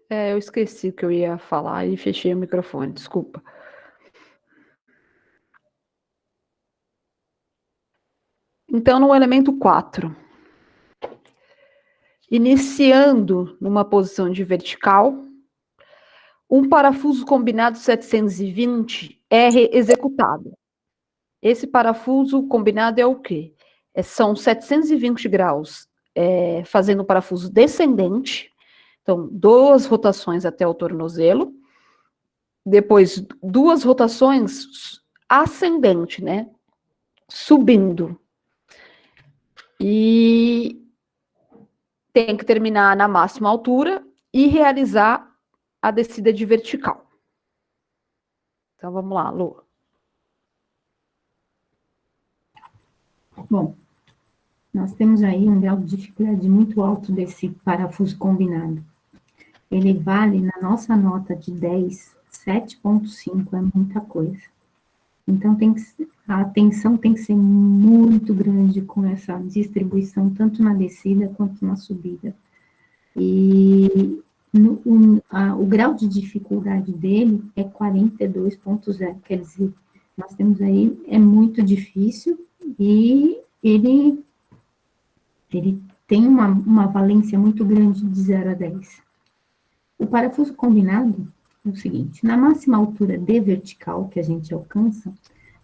Eu esqueci o que eu ia falar e fechei o microfone, desculpa. Então, no elemento 4, iniciando numa posição de vertical, um parafuso combinado 720 é executado. Esse parafuso combinado é o quê? São 720 graus fazendo o parafuso descendente, então 2 rotações até o tornozelo, depois 2 rotações ascendente, né? Subindo. E tem que terminar na máxima altura e realizar a descida de vertical. Então vamos lá, Lu. Bom, nós temos aí um grau de dificuldade muito alto desse parafuso combinado. Ele vale, na nossa nota de 10, 7,5 é muita coisa. Então, a atenção tem que ser muito grande com essa distribuição, tanto na descida quanto na subida. E o grau de dificuldade dele é 42,0, quer dizer, nós temos aí, é muito difícil e ele tem uma valência muito grande de 0 a 10. O parafuso combinado é o seguinte, na máxima altura de vertical que a gente alcança,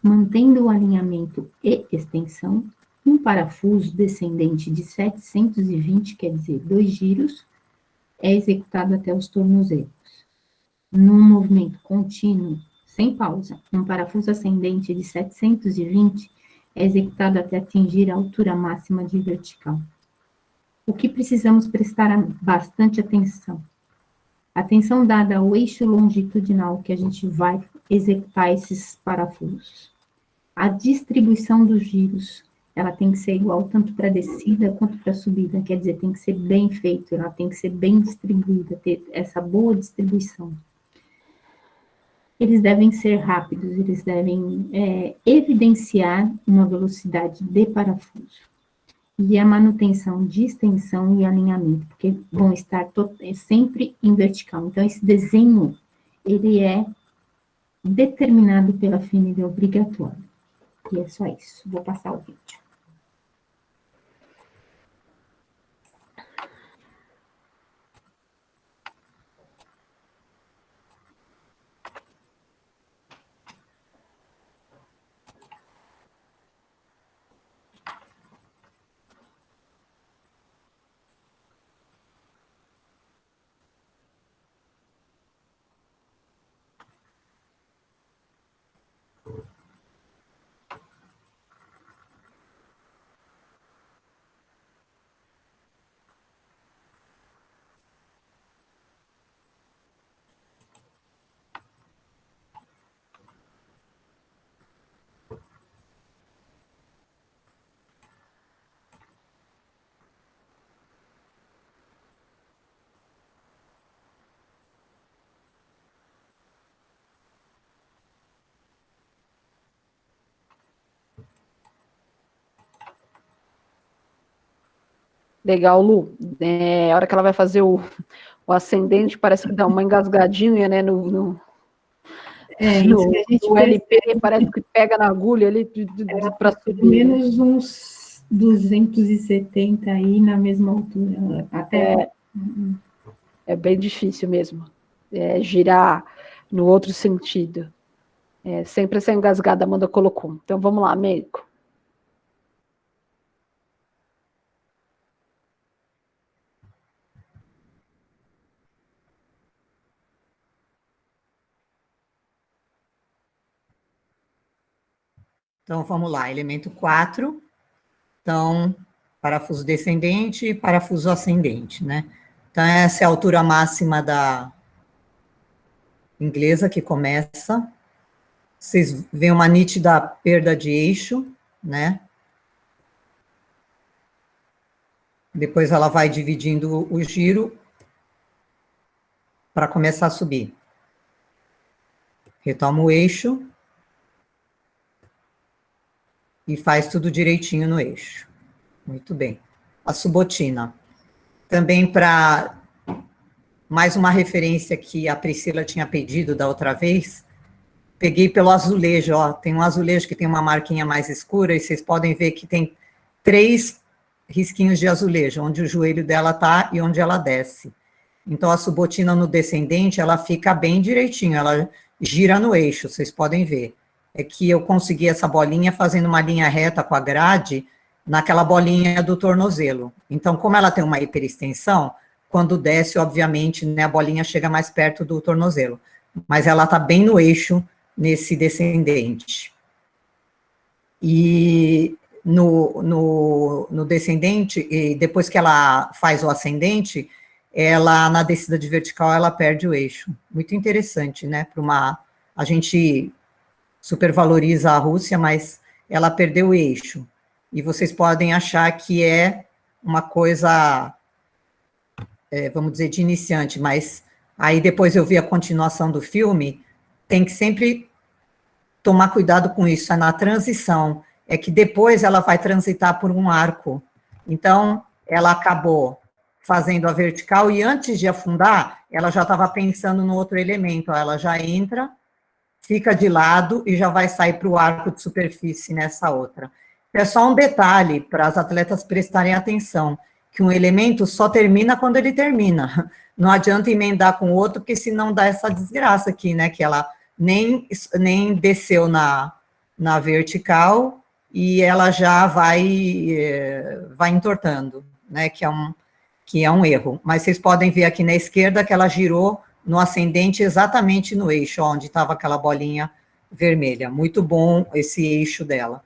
mantendo o alinhamento e extensão, um parafuso descendente de 720, quer dizer, 2 giros, é executado até os tornozelos. Num movimento contínuo, sem pausa, um parafuso ascendente de 720 é executado até atingir a altura máxima de vertical. O que precisamos prestar bastante atenção? Atenção dada ao eixo longitudinal que a gente vai executar esses parafusos. A distribuição dos giros, ela tem que ser igual tanto para descida quanto para subida, quer dizer, tem que ser bem feito, ela tem que ser bem distribuída, ter essa boa distribuição. Eles devem ser rápidos, eles devem evidenciar uma velocidade de parafuso. E a manutenção de extensão e alinhamento, porque vão estar sempre em vertical. Então, esse desenho, ele é determinado pela FINID, é obrigatório. E é só isso. Vou passar o vídeo. Legal, Lu. A hora que ela vai fazer o ascendente, parece que dá uma engasgadinha, né, no Isso que a gente LP, parece que pega na agulha ali para pelo subir. menos uns 270 aí na mesma altura. Até É bem difícil mesmo. Girar no outro sentido. Sempre essa engasgada a Amanda colocou. Então vamos lá, Meiko. Então, vamos lá, elemento 4. Então, parafuso descendente e parafuso ascendente, né? Então, essa é a altura máxima da inglesa que começa. Vocês veem uma nítida perda de eixo, né? Depois ela vai dividindo o giro para começar a subir. Retoma o eixo e faz tudo direitinho no eixo. Muito bem. A subotina. Também para mais uma referência que a Priscila tinha pedido da outra vez, peguei pelo azulejo, ó, tem um azulejo que tem uma marquinha mais escura e vocês podem ver que tem 3 risquinhos de azulejo, onde o joelho dela tá e onde ela desce. Então, a subotina no descendente, ela fica bem direitinho, ela gira no eixo, vocês podem ver. É que eu consegui essa bolinha fazendo uma linha reta com a grade naquela bolinha do tornozelo. Então, como ela tem uma hiperextensão, quando desce, obviamente, né, a bolinha chega mais perto do tornozelo. Mas ela está bem no eixo nesse descendente. E no descendente, e depois que ela faz o ascendente, ela, na descida de vertical, ela perde o eixo. Muito interessante, né? A gente supervaloriza a Rússia, mas ela perdeu o eixo. E vocês podem achar que é uma coisa, vamos dizer, de iniciante, mas aí depois eu vi a continuação do filme, tem que sempre tomar cuidado com isso, é na transição, é que depois ela vai transitar por um arco. Então, ela acabou fazendo a vertical e antes de afundar, ela já estava pensando no outro elemento, ela já entra, fica de lado e já vai sair para o arco de superfície nessa outra. É só um detalhe para as atletas prestarem atenção, que um elemento só termina quando ele termina. Não adianta emendar com o outro, porque senão dá essa desgraça aqui, né, que ela nem desceu na vertical e ela já vai entortando, né, que é um erro. Mas vocês podem ver aqui na esquerda que ela girou no ascendente exatamente no eixo, onde estava aquela bolinha vermelha. Muito bom esse eixo dela.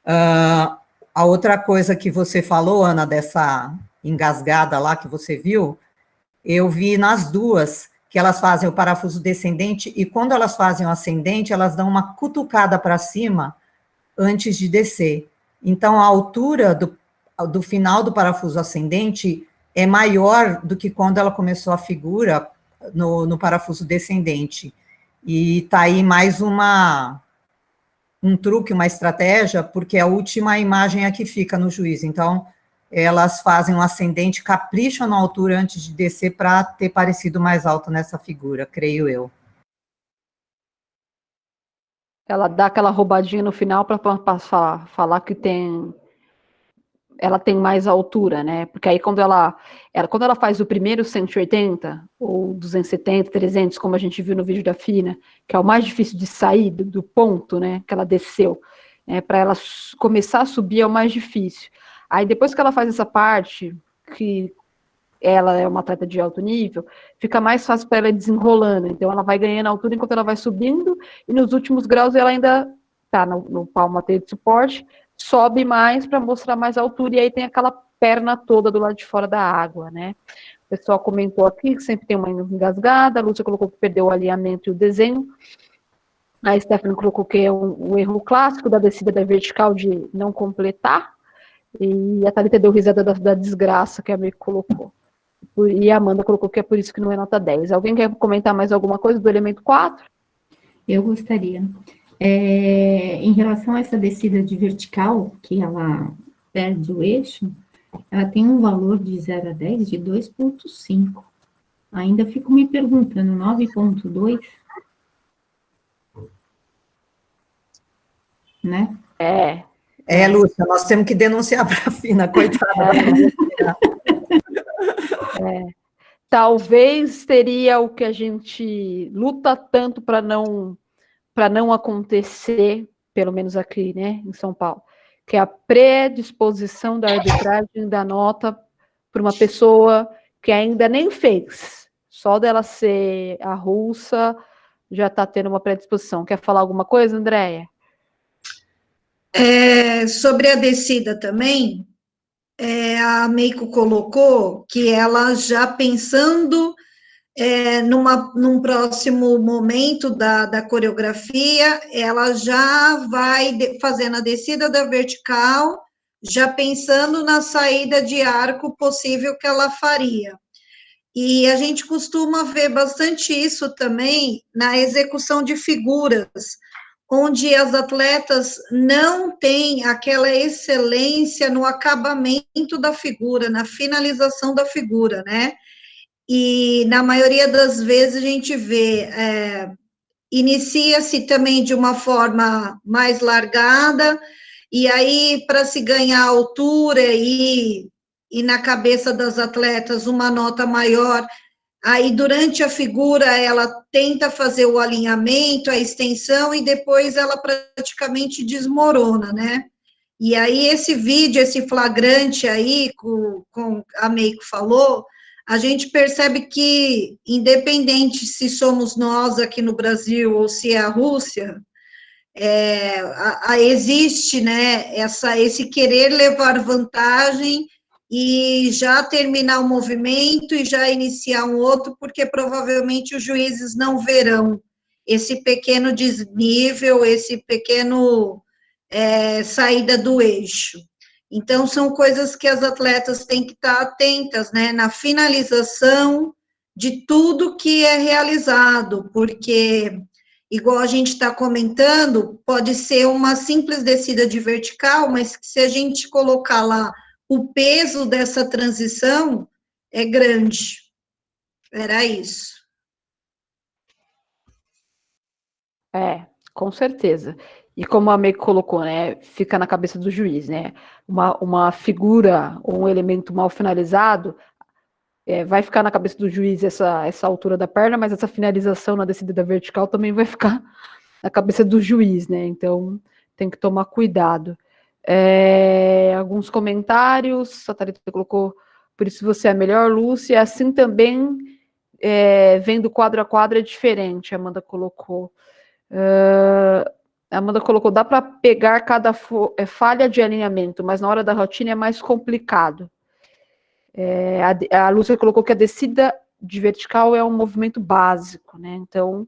A outra coisa que você falou, Ana, dessa engasgada lá que você viu, eu vi nas duas que elas fazem o parafuso descendente e quando elas fazem o ascendente, elas dão uma cutucada para cima antes de descer. Então, a altura do final do parafuso ascendente é maior do que quando ela começou a figura no parafuso descendente. E está aí mais um truque, uma estratégia, porque a última imagem é a que fica no juízo. Então, elas fazem um ascendente, capricham na altura antes de descer para ter parecido mais alto nessa figura, creio eu. Ela dá aquela roubadinha no final para falar que ela tem mais altura, né? Porque aí quando ela faz o primeiro 180, ou 270, 300, como a gente viu no vídeo da Fina, que é o mais difícil de sair do ponto, né? Que ela desceu, para ela começar a subir é o mais difícil. Aí depois que ela faz essa parte, que ela é uma atleta de alto nível, fica mais fácil para ela ir desenrolando. Então ela vai ganhando altura enquanto ela vai subindo, e nos últimos graus ela ainda está no palmateio de suporte, sobe mais para mostrar mais altura, e aí tem aquela perna toda do lado de fora da água, né? O pessoal comentou aqui que sempre tem uma engasgada, a Lúcia colocou que perdeu o alinhamento e o desenho, a Stephanie colocou que é um erro clássico da descida da vertical de não completar, e a Thalita deu risada da desgraça que a Meiko colocou. E a Amanda colocou que é por isso que não é nota 10. Alguém quer comentar mais alguma coisa do elemento 4? Eu gostaria. Em relação a essa descida de vertical, que ela perde o eixo, ela tem um valor de 0 a 10 de 2,5. Ainda fico me perguntando, 9,2, né? Lúcia, nós temos que denunciar para a Fina, coitada. Talvez teria o que a gente luta tanto para não acontecer, pelo menos aqui, né, em São Paulo, que é a predisposição da arbitragem da nota para uma pessoa que ainda nem fez. Só dela ser a russa já está tendo uma predisposição. Quer falar alguma coisa, Andréia? Sobre a descida também, a Meiko colocou que ela já pensando num próximo momento da coreografia, ela já vai fazendo a descida da vertical, já pensando na saída de arco possível que ela faria. E a gente costuma ver bastante isso também na execução de figuras, onde as atletas não têm aquela excelência no acabamento da figura, na finalização da figura, né? E na maioria das vezes a gente vê, inicia-se também de uma forma mais largada, e aí para se ganhar altura e na cabeça das atletas uma nota maior, aí durante a figura ela tenta fazer o alinhamento, a extensão, e depois ela praticamente desmorona, né? E aí esse vídeo, esse flagrante aí, com a Meiko falou, a gente percebe que, independente se somos nós aqui no Brasil ou se é a Rússia, existe, né, esse querer levar vantagem e já terminar o movimento e já iniciar um outro, porque provavelmente os juízes não verão esse pequeno desnível, esse pequeno saída do eixo. Então, são coisas que as atletas têm que estar atentas, né, na finalização de tudo que é realizado, porque, igual a gente está comentando, pode ser uma simples descida de vertical, mas se a gente colocar lá o peso dessa transição, é grande. Era isso. Com certeza. E como a Meiko colocou, né, fica na cabeça do juiz, né, uma figura ou um elemento mal finalizado, vai ficar na cabeça do juiz essa altura da perna, mas essa finalização na descida da vertical também vai ficar na cabeça do juiz, né, então tem que tomar cuidado. Alguns comentários, a Thalita colocou, por isso você é melhor, Lúcia, assim também, vendo quadro a quadro é diferente, a Amanda colocou. Amanda colocou, dá para pegar cada falha de alinhamento, mas na hora da rotina é mais complicado. A Lúcia colocou que a descida de vertical é um movimento básico, né? Então,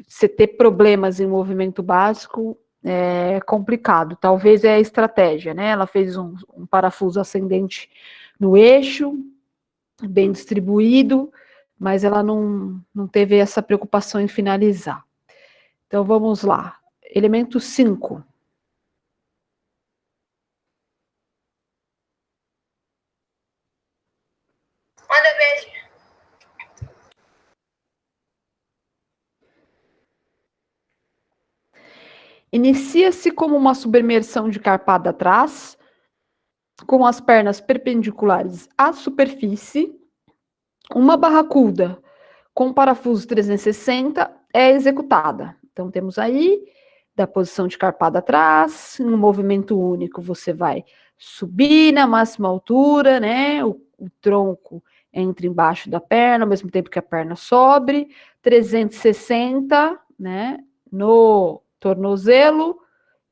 você ter problemas em movimento básico é complicado. Talvez é a estratégia, né? Ela fez um parafuso ascendente no eixo, bem distribuído, mas ela não teve essa preocupação em finalizar. Então, vamos lá. Elemento 5. Manda beijo. Inicia-se como uma submersão de carpada atrás, com as pernas perpendiculares à superfície. Uma barracuda com parafuso 360 é executada. Então, temos aí, da posição de carpada atrás, em um movimento único, você vai subir na máxima altura, né? O tronco entra embaixo da perna, ao mesmo tempo que a perna sobe, 360, né? No tornozelo,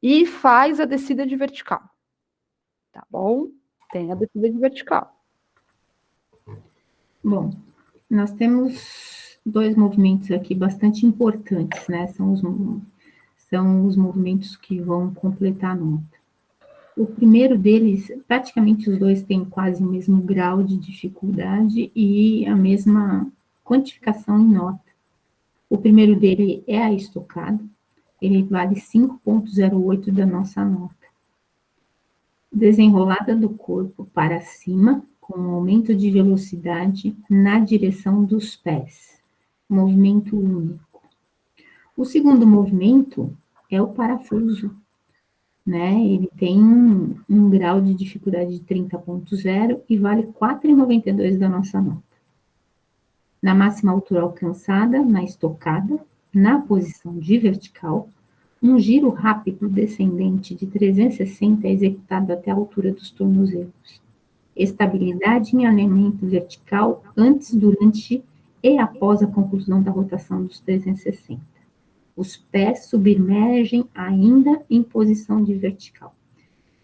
e faz a descida de vertical. Tá bom? Tem a descida de vertical. Bom, nós temos dois movimentos aqui bastante importantes, né? São os movimentos que vão completar a nota. O primeiro deles, praticamente os dois têm quase o mesmo grau de dificuldade e a mesma quantificação em nota. O primeiro dele é a estocada, ele vale 5,08 da nossa nota. desenrolada do corpo para cima, com um aumento de velocidade na direção dos pés. Movimento único. O segundo movimento é o parafuso, né? Ele tem um grau de dificuldade de 30.0 e vale 4,92 da nossa nota. Na máxima altura alcançada, na estocada, na posição de vertical, um giro rápido descendente de 360 é executado até a altura dos tornozelos. Estabilidade em alinhamento vertical antes, durante e após a conclusão da rotação dos 360. Os pés submergem ainda em posição de vertical.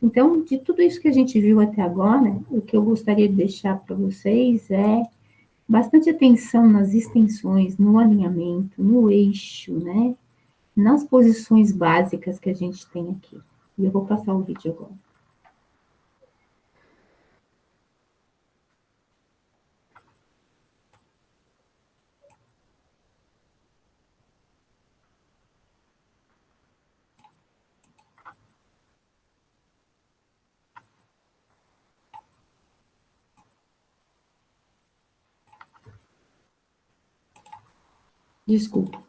Então, de tudo isso que a gente viu até agora, o que eu gostaria de deixar para vocês é bastante atenção nas extensões, no alinhamento, no eixo, né? Nas posições básicas que a gente tem aqui. E eu vou passar o vídeo agora. Desculpa.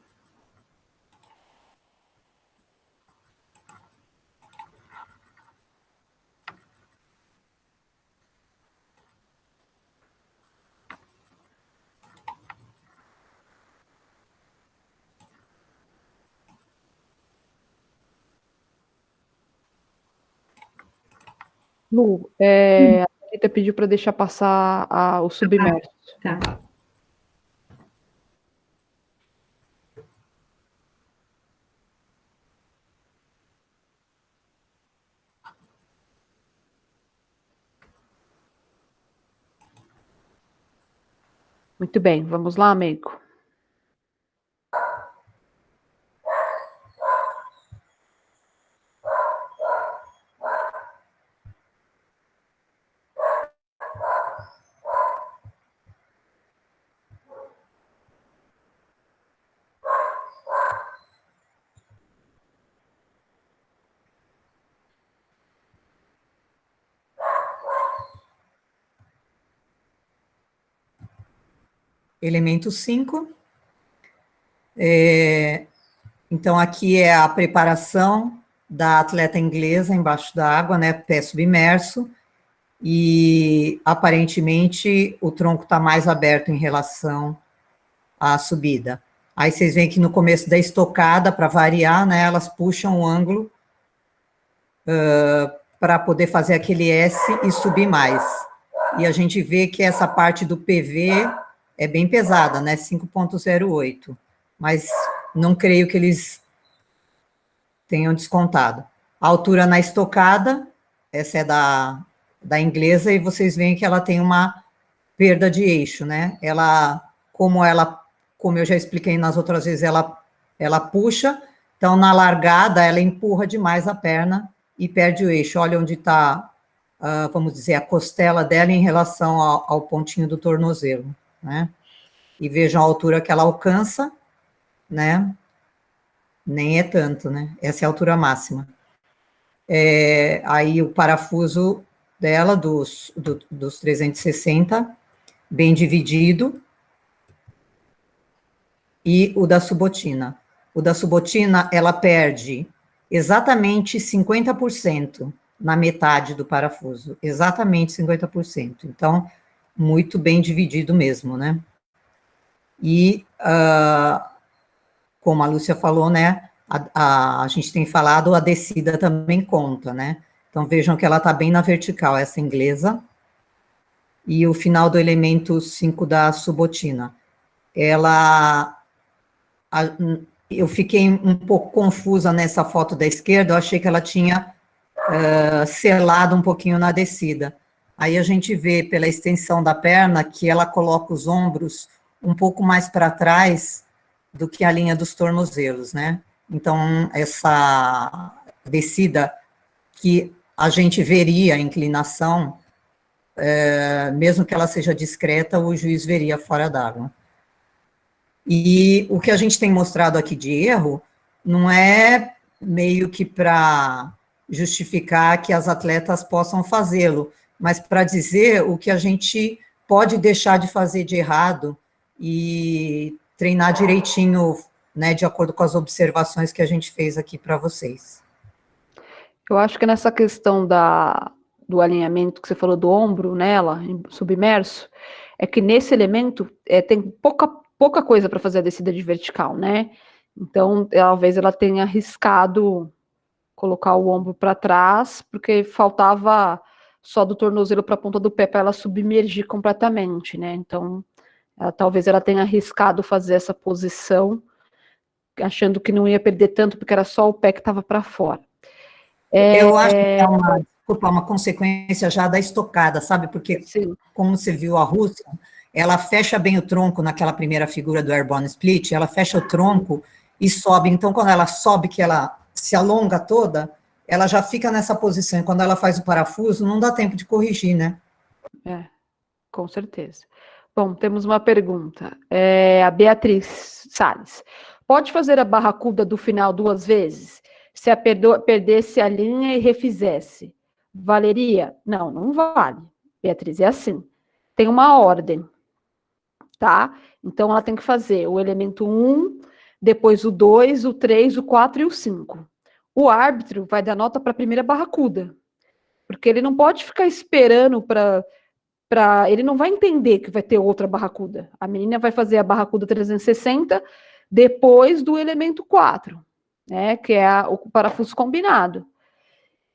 Lu, a Rita pediu para deixar passar o submerso. Tá. Muito bem, vamos lá, amigo. Elemento 5. Então, aqui é a preparação da atleta inglesa embaixo da água, né, pé submerso, e aparentemente o tronco está mais aberto em relação à subida. Aí vocês veem que no começo da estocada, para variar, né, elas puxam o ângulo para poder fazer aquele S e subir mais. E a gente vê que essa parte do PV é bem pesada, né, 5,08, mas não creio que eles tenham descontado. A altura na estocada, essa é da inglesa, e vocês veem que ela tem uma perda de eixo, né? Como eu já expliquei nas outras vezes, ela puxa, então na largada ela empurra demais a perna e perde o eixo. Olha onde está, vamos dizer, a costela dela em relação ao pontinho do tornozelo, né? E vejam a altura que ela alcança, né? Nem é tanto, né? Essa é a altura máxima. Aí o parafuso dela, dos 360, bem dividido, e o da subotina. O da subotina, ela perde exatamente 50% na metade do parafuso, exatamente 50%. Então, muito bem dividido mesmo, né? E, como a Lúcia falou, né, a gente tem falado, a descida também conta, né? Então, vejam que ela está bem na vertical, essa inglesa, e o final do elemento 5 da subotina. Eu fiquei um pouco confusa nessa foto da esquerda, eu achei que ela tinha selado um pouquinho na descida. Aí a gente vê pela extensão da perna que ela coloca os ombros um pouco mais para trás do que a linha dos tornozelos, né? Então, essa descida que a gente veria a inclinação, mesmo que ela seja discreta, o juiz veria fora d'água. E o que a gente tem mostrado aqui de erro não é meio que para justificar que as atletas possam fazê-lo, mas para dizer o que a gente pode deixar de fazer de errado e treinar direitinho, né, de acordo com as observações que a gente fez aqui para vocês. Eu acho que nessa questão do alinhamento que você falou do ombro nela, submerso, é que nesse elemento tem pouca coisa para fazer a descida de vertical, né? Então, talvez ela tenha arriscado colocar o ombro para trás, porque faltava só do tornozelo para a ponta do pé para ela submergir completamente, né? Então, talvez ela tenha arriscado fazer essa posição, achando que não ia perder tanto, porque era só o pé que estava para fora. Eu acho que é uma consequência já da estocada, sabe? Porque, sim, como você viu a Rússia, ela fecha bem o tronco naquela primeira figura do Airborne Split, ela fecha o tronco e sobe. Então, quando ela sobe, que ela se alonga toda, ela já fica nessa posição. E quando ela faz o parafuso, não dá tempo de corrigir, né? Com certeza. Bom, temos uma pergunta. A Beatriz Salles. Pode fazer a barracuda do final 2 vezes? Se a perdesse a linha e refizesse, valeria? Não, não vale. Beatriz, é assim. Tem uma ordem, tá? Então, ela tem que fazer o elemento 1, depois o 2, o 3, o 4 e o 5. O árbitro vai dar nota para a primeira barracuda, porque ele não pode ficar esperando ele não vai entender que vai ter outra barracuda. A menina vai fazer a barracuda 360 depois do elemento 4, né, que é o parafuso combinado.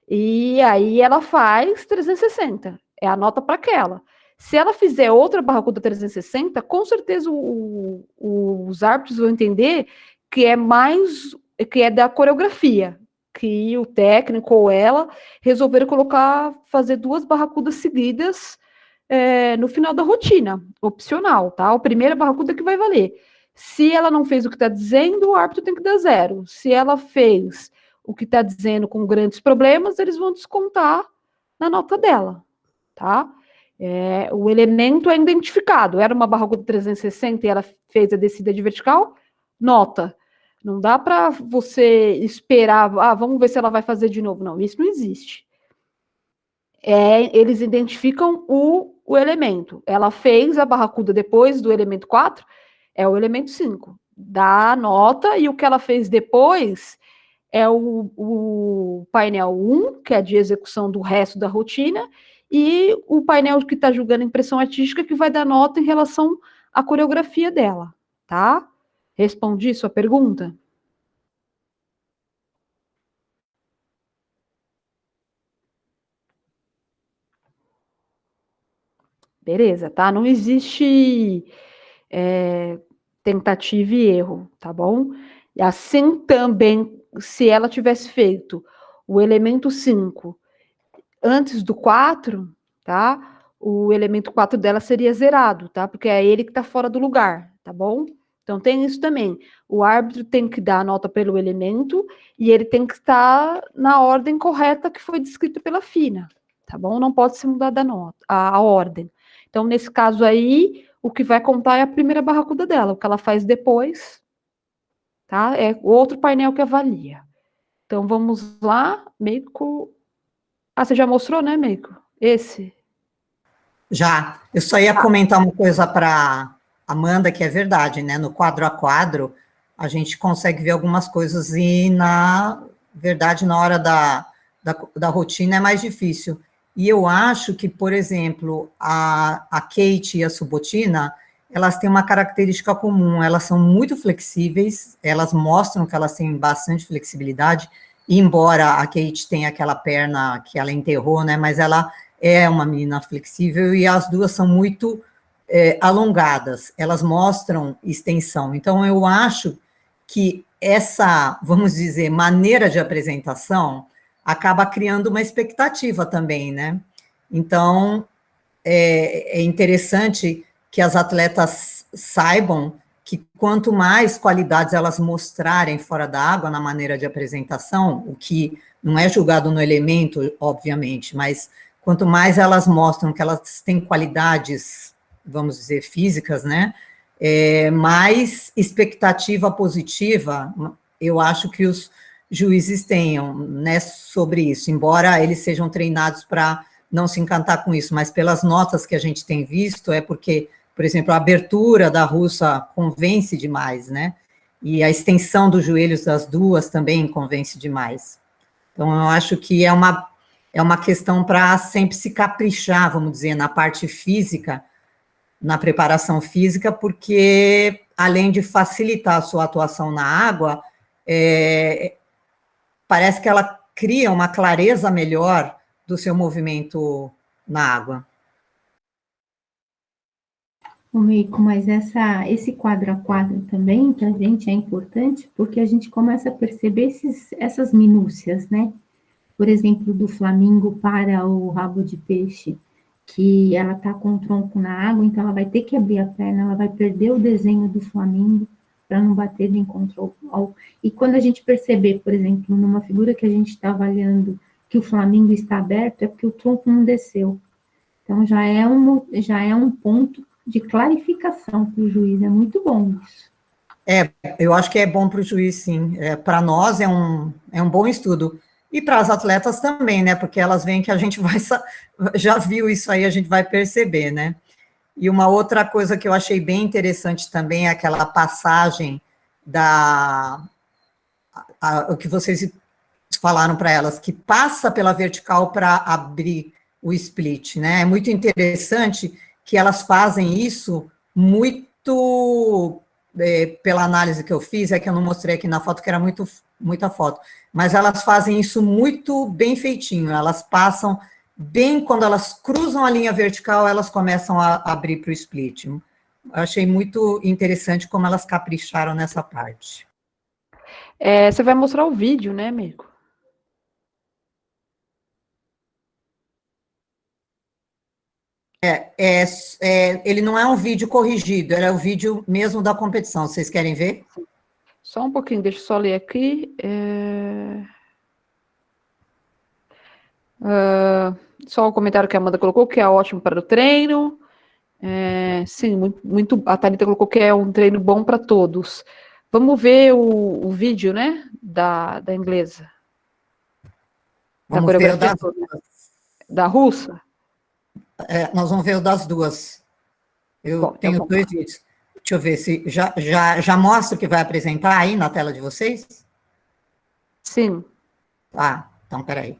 E aí ela faz 360, é a nota para aquela. Se ela fizer outra barracuda 360, com certeza os árbitros vão entender que é da coreografia, que o técnico ou ela resolveram fazer 2 barracudas seguidas no final da rotina, opcional, tá? A primeira barracuda que vai valer. Se ela não fez o que está dizendo, o árbitro tem que dar 0. Se ela fez o que está dizendo com grandes problemas, eles vão descontar na nota dela, tá? O elemento é identificado. Era uma barracuda 360 e ela fez a descida de vertical, nota. Não dá para você esperar, vamos ver se ela vai fazer de novo. Não, isso não existe. Eles identificam o elemento. Ela fez a barracuda depois do elemento 4, é o elemento 5. Dá a nota, e o que ela fez depois é o painel 1, que é de execução do resto da rotina, e o painel que está julgando a impressão artística, que vai dar nota em relação à coreografia dela, tá? Respondi sua pergunta? Beleza, tá? Não existe tentativa e erro, tá bom? E assim também, se ela tivesse feito o elemento 5 antes do 4, tá? O elemento 4 dela seria zerado, tá? Porque é ele que tá fora do lugar, tá bom? Então tem isso também. O árbitro tem que dar a nota pelo elemento e ele tem que estar na ordem correta que foi descrita pela FINA, tá bom? Não pode se mudar da nota, a ordem. Então, nesse caso aí, o que vai contar é a primeira barracuda dela. O que ela faz depois, tá? É outro painel que avalia. Então, vamos lá, Meiko. Você já mostrou, né, Meiko? Esse? Já. Eu só ia comentar uma coisa para Amanda, que é verdade, né? No quadro a quadro, a gente consegue ver algumas coisas e, na verdade, na hora da rotina é mais difícil. E eu acho que, por exemplo, a Kate e a Subotina, elas têm uma característica comum, elas são muito flexíveis, elas mostram que elas têm bastante flexibilidade, e embora a Kate tenha aquela perna que ela enterrou, né, mas ela é uma menina flexível, e as duas são muito alongadas, elas mostram extensão. Então, eu acho que essa, vamos dizer, maneira de apresentação acaba criando uma expectativa também, né? Então, é interessante que as atletas saibam que quanto mais qualidades elas mostrarem fora da água na maneira de apresentação, o que não é julgado no elemento, obviamente, mas quanto mais elas mostram que elas têm qualidades, vamos dizer, físicas, né? Mais expectativa positiva, eu acho que os juízes tenham, né, sobre isso, embora eles sejam treinados para não se encantar com isso, mas pelas notas que a gente tem visto, é porque, por exemplo, a abertura da russa convence demais, né, e a extensão dos joelhos das duas também convence demais. Então, eu acho que é uma questão para sempre se caprichar, vamos dizer, na parte física, na preparação física, porque, além de facilitar a sua atuação na água, parece que ela cria uma clareza melhor do seu movimento na água. O Meiko, mas esse quadro a quadro também, que a gente é importante, porque a gente começa a perceber essas minúcias, né? Por exemplo, do flamingo para o rabo de peixe, que ela está com o tronco na água, então ela vai ter que abrir a perna, ela vai perder o desenho do flamingo para não bater de encontro ao... E quando a gente perceber, por exemplo, numa figura que a gente está avaliando que o flamingo está aberto, é porque o tronco não desceu. Então, já é um ponto de clarificação para o juiz, é muito bom isso. Eu acho que é bom para o juiz, sim. Para nós é um bom estudo. E para as atletas também, né? Porque elas veem que a gente já viu isso aí, a gente vai perceber, né? E uma outra coisa que eu achei bem interessante também é aquela passagem o que vocês falaram para elas, que passa pela vertical para abrir o split, né? É muito interessante que elas fazem isso muito, pela análise que eu fiz, é que eu não mostrei aqui na foto, que era muita foto, mas elas fazem isso muito bem feitinho, elas passam bem, quando elas cruzam a linha vertical, elas começam a abrir para o split. Eu achei muito interessante como elas capricharam nessa parte. Você vai mostrar o vídeo, né, Meiko? Ele não é um vídeo corrigido, era o vídeo mesmo da competição. Vocês querem ver? Só um pouquinho, deixa eu só ler aqui. Só o comentário que a Amanda colocou, que é ótimo para o treino. Sim, muito. A Thalita colocou que é um treino bom para todos. Vamos ver o vídeo, né, da inglesa. Vamos ver o das duas. Da russa? Nós vamos ver o das duas. Eu tenho dois vídeos. Deixa eu ver se já mostra o que vai apresentar aí na tela de vocês? Sim. Ah, então, peraí.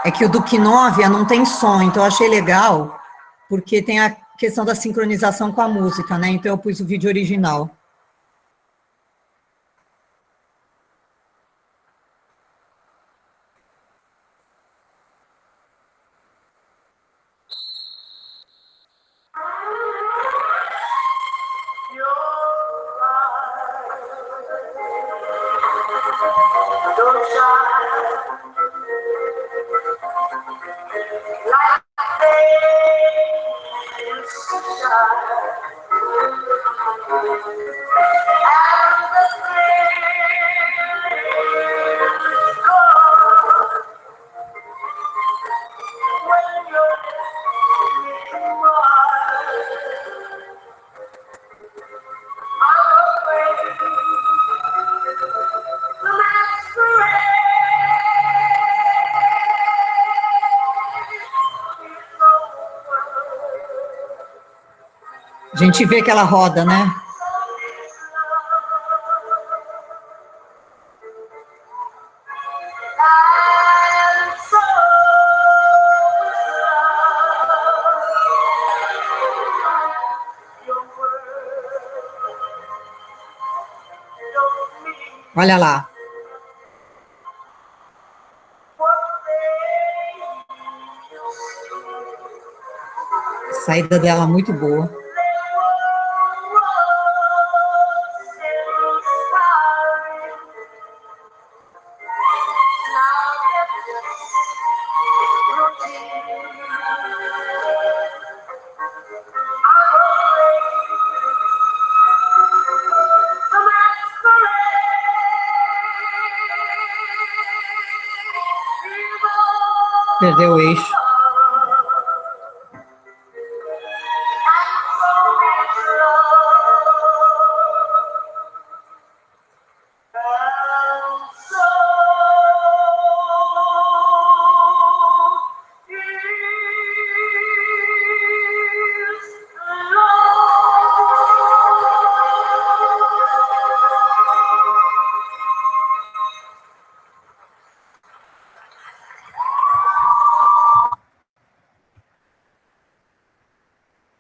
É que o do Quinovia não tem som, então eu achei legal, porque tem a questão da sincronização com a música, né? Então eu pus o vídeo original. A gente vê que ela roda, né? Olha lá. A saída dela muito boa. Perdeu o eixo.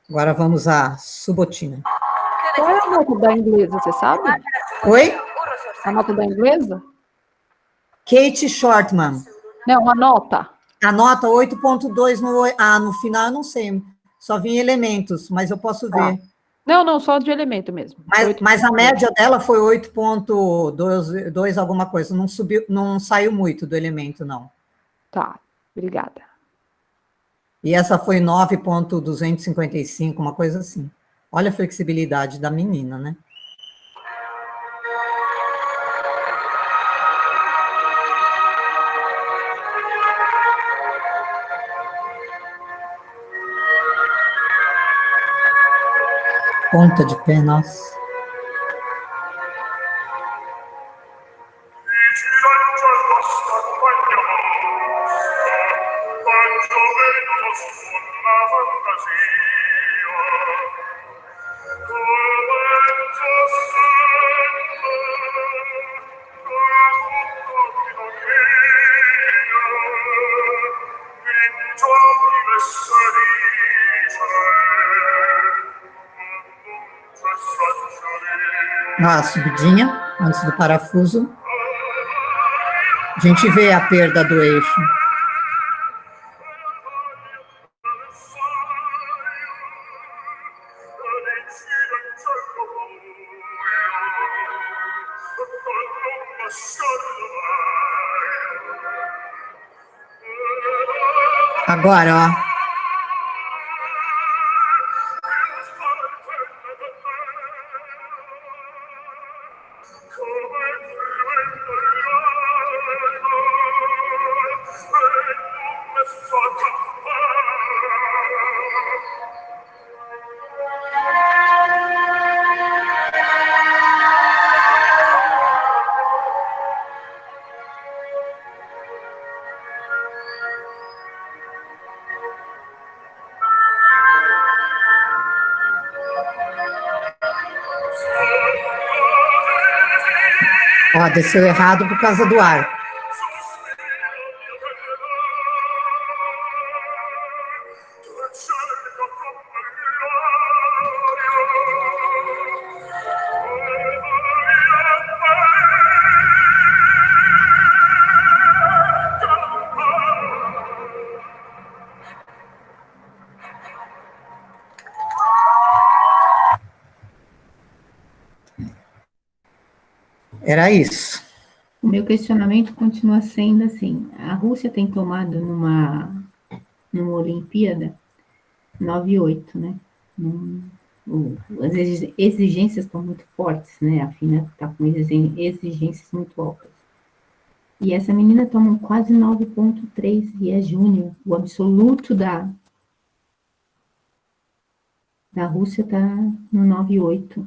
Agora vamos à subotina. Qual é a nota da inglesa, você sabe? Oi? A nota da inglesa? Kate Shortman. Não, a nota. A nota 8.2 no final, eu não sei. Só vi elementos, mas eu posso ver. Não, só de elemento mesmo. Mas a média dela foi 8.2 alguma coisa. Não subiu, não saiu muito do elemento, não. Tá, obrigada. E essa foi 9.255, uma coisa assim. Olha a flexibilidade da menina, né? Ponta de pé, nossa. A subidinha, antes do parafuso. A gente vê a perda do eixo. Agora, ó. Ó, desceu errado por causa do ar. Era isso. O meu questionamento continua sendo assim: a Rússia tem tomado numa Olimpíada 9,8, né? As exigências estão muito fortes, né? A FINA está com exigências muito altas. E essa menina toma quase 9,3 e é júnior. O absoluto da Rússia está no 9,8.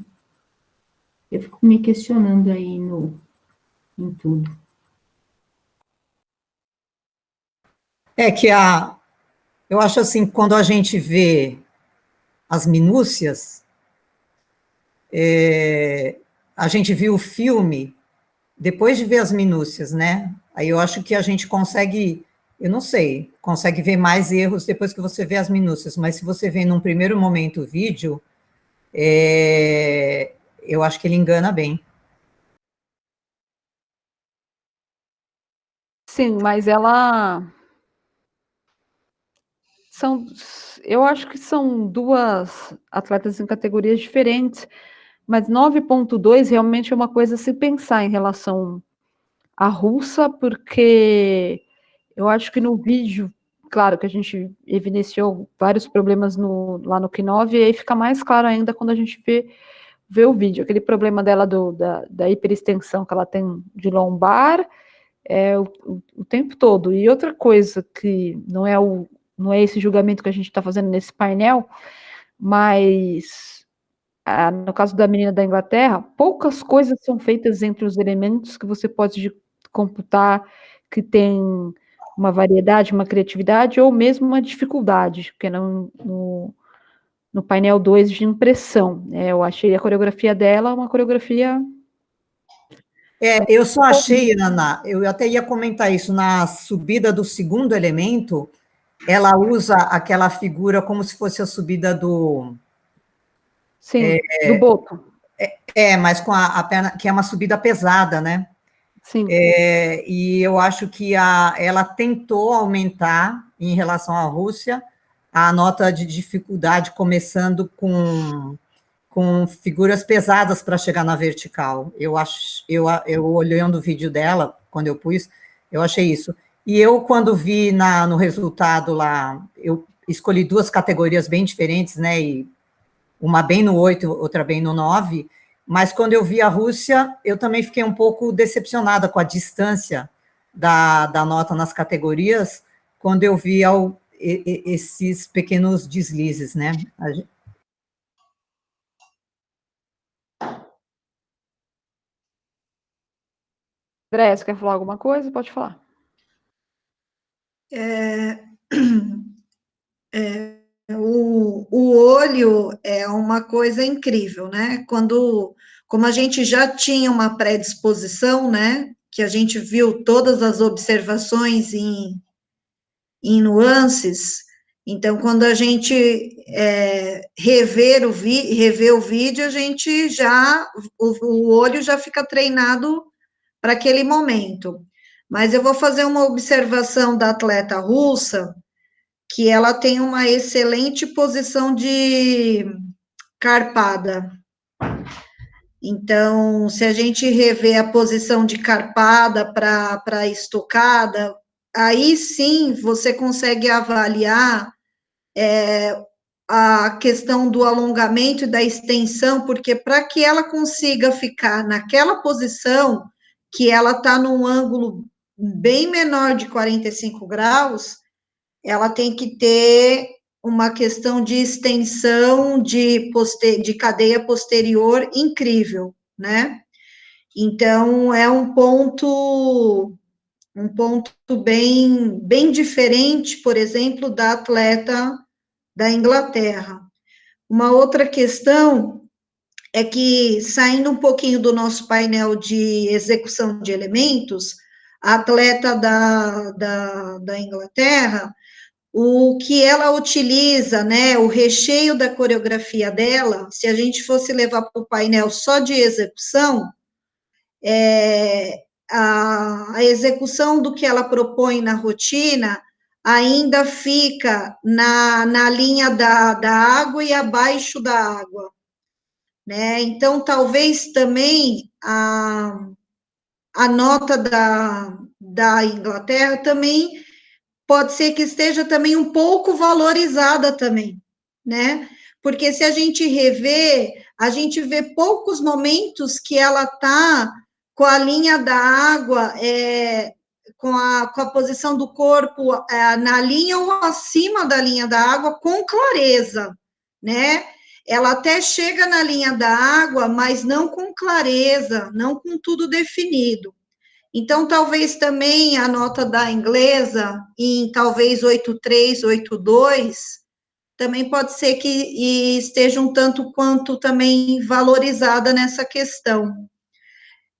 Eu fico me questionando aí em tudo. É que eu acho assim, quando a gente vê as minúcias, a gente viu o filme depois de ver as minúcias, né? Aí eu acho que a gente consegue, eu não sei, consegue ver mais erros depois que você vê as minúcias, mas se você vê num primeiro momento o vídeo, eu acho que ele engana bem. Sim, mas eu acho que são duas atletas em categorias diferentes, mas 9,2 realmente é uma coisa a se pensar em relação à russa, porque eu acho que no vídeo, claro que a gente evidenciou vários problemas lá no Q9, e aí fica mais claro ainda quando a gente vê o vídeo, aquele problema dela da hiperextensão que ela tem de lombar, o tempo todo. E outra coisa que não é esse julgamento que a gente está fazendo nesse painel, mas no caso da menina da Inglaterra, poucas coisas são feitas entre os elementos que você pode computar que tem uma variedade, uma criatividade ou mesmo uma dificuldade, porque no painel 2 de impressão, eu achei a coreografia dela uma coreografia... Eu só achei, Ana, eu até ia comentar isso, na subida do segundo elemento, ela usa aquela figura como se fosse a subida do... Sim, do boto. Mas com a perna, que é uma subida pesada, né? Sim. E eu acho que ela tentou aumentar, em relação à Rússia, a nota de dificuldade, começando com figuras pesadas para chegar na vertical. Eu olhando o vídeo dela, quando eu pus, eu achei isso. E eu, quando vi no resultado lá, eu escolhi 2 categorias bem diferentes, né? E uma bem no 8, outra bem no 9, mas quando eu vi a Rússia, eu também fiquei um pouco decepcionada com a distância da nota nas categorias, quando eu vi esses pequenos deslizes, né? André, você quer falar alguma coisa? Pode falar. O olho é uma coisa incrível, né? Como a gente já tinha uma predisposição, né? Que a gente viu todas as observações em nuances, então, quando a gente revê o vídeo, a gente o olho já fica treinado para aquele momento. Mas eu vou fazer uma observação da atleta russa, que ela tem uma excelente posição de carpada. Então, se a gente rever a posição de carpada para estocada, aí sim você consegue avaliar a questão do alongamento e da extensão, porque para que ela consiga ficar naquela posição, que ela está num ângulo bem menor de 45 graus, ela tem que ter uma questão de extensão de cadeia posterior incrível, né? Então, é um ponto bem diferente, por exemplo, da atleta da Inglaterra. Uma outra questão é que, saindo um pouquinho do nosso painel de execução de elementos, a atleta da Inglaterra, o que ela utiliza, né, o recheio da coreografia dela, se a gente fosse levar para o painel só de execução, a execução do que ela propõe na rotina ainda fica na linha da água e abaixo da água, né? Então, talvez também a nota da Inglaterra também pode ser que esteja também um pouco valorizada também, né? Porque se a gente rever, a gente vê poucos momentos que ela está com a linha da água, com a posição do corpo na linha ou acima da linha da água, com clareza, né? Ela até chega na linha da água, mas não com clareza, não com tudo definido. Então, talvez também a nota da inglesa, em talvez 8,3, 8,2, também pode ser que esteja um tanto quanto também valorizada nessa questão.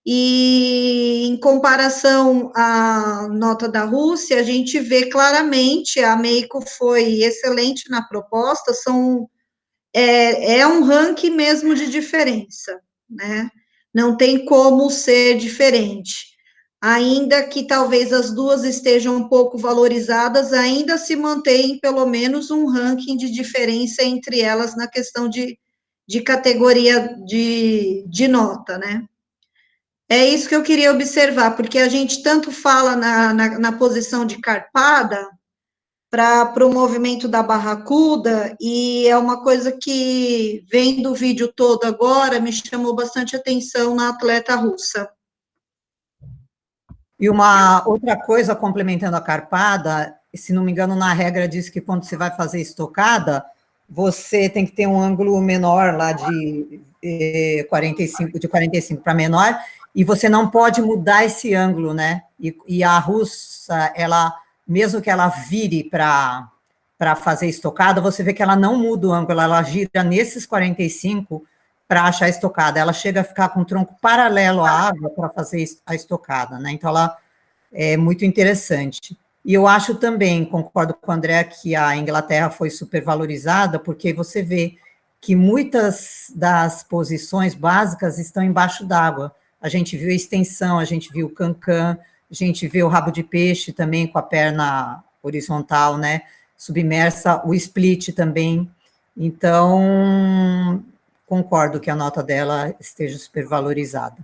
E em comparação à nota da Rússia, a gente vê claramente, a Meiko foi excelente na proposta, é um ranking mesmo de diferença, né? Não tem como ser diferente. Ainda que talvez as duas estejam um pouco valorizadas, ainda se mantém pelo menos um ranking de diferença entre elas na questão de categoria de nota, né? É isso que eu queria observar, porque a gente tanto fala na posição de carpada para o movimento da barracuda, e é uma coisa que, vendo o vídeo todo agora, me chamou bastante atenção na atleta russa. E uma outra coisa, complementando a carpada, se não me engano, na regra diz que quando você vai fazer estocada, você tem que ter um ângulo menor lá de 45 para menor, e você não pode mudar esse ângulo, né? E a russa, ela, mesmo que ela vire para fazer estocada, você vê que ela não muda o ângulo, ela gira nesses 45 para achar a estocada. Ela chega a ficar com o tronco paralelo à água para fazer a estocada, né? Então, ela é muito interessante. E eu acho também, concordo com o André, que a Inglaterra foi supervalorizada, porque você vê que muitas das posições básicas estão embaixo d'água. A gente viu a extensão, a gente viu o cancan, a gente viu o rabo de peixe também com a perna horizontal, né? Submersa, o split também. Então, concordo que a nota dela esteja supervalorizada.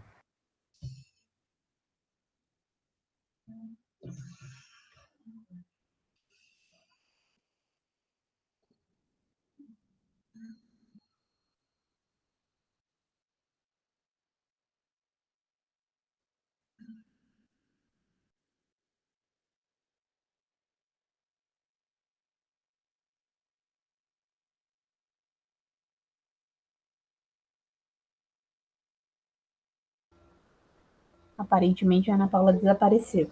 Aparentemente, a Ana Paula desapareceu.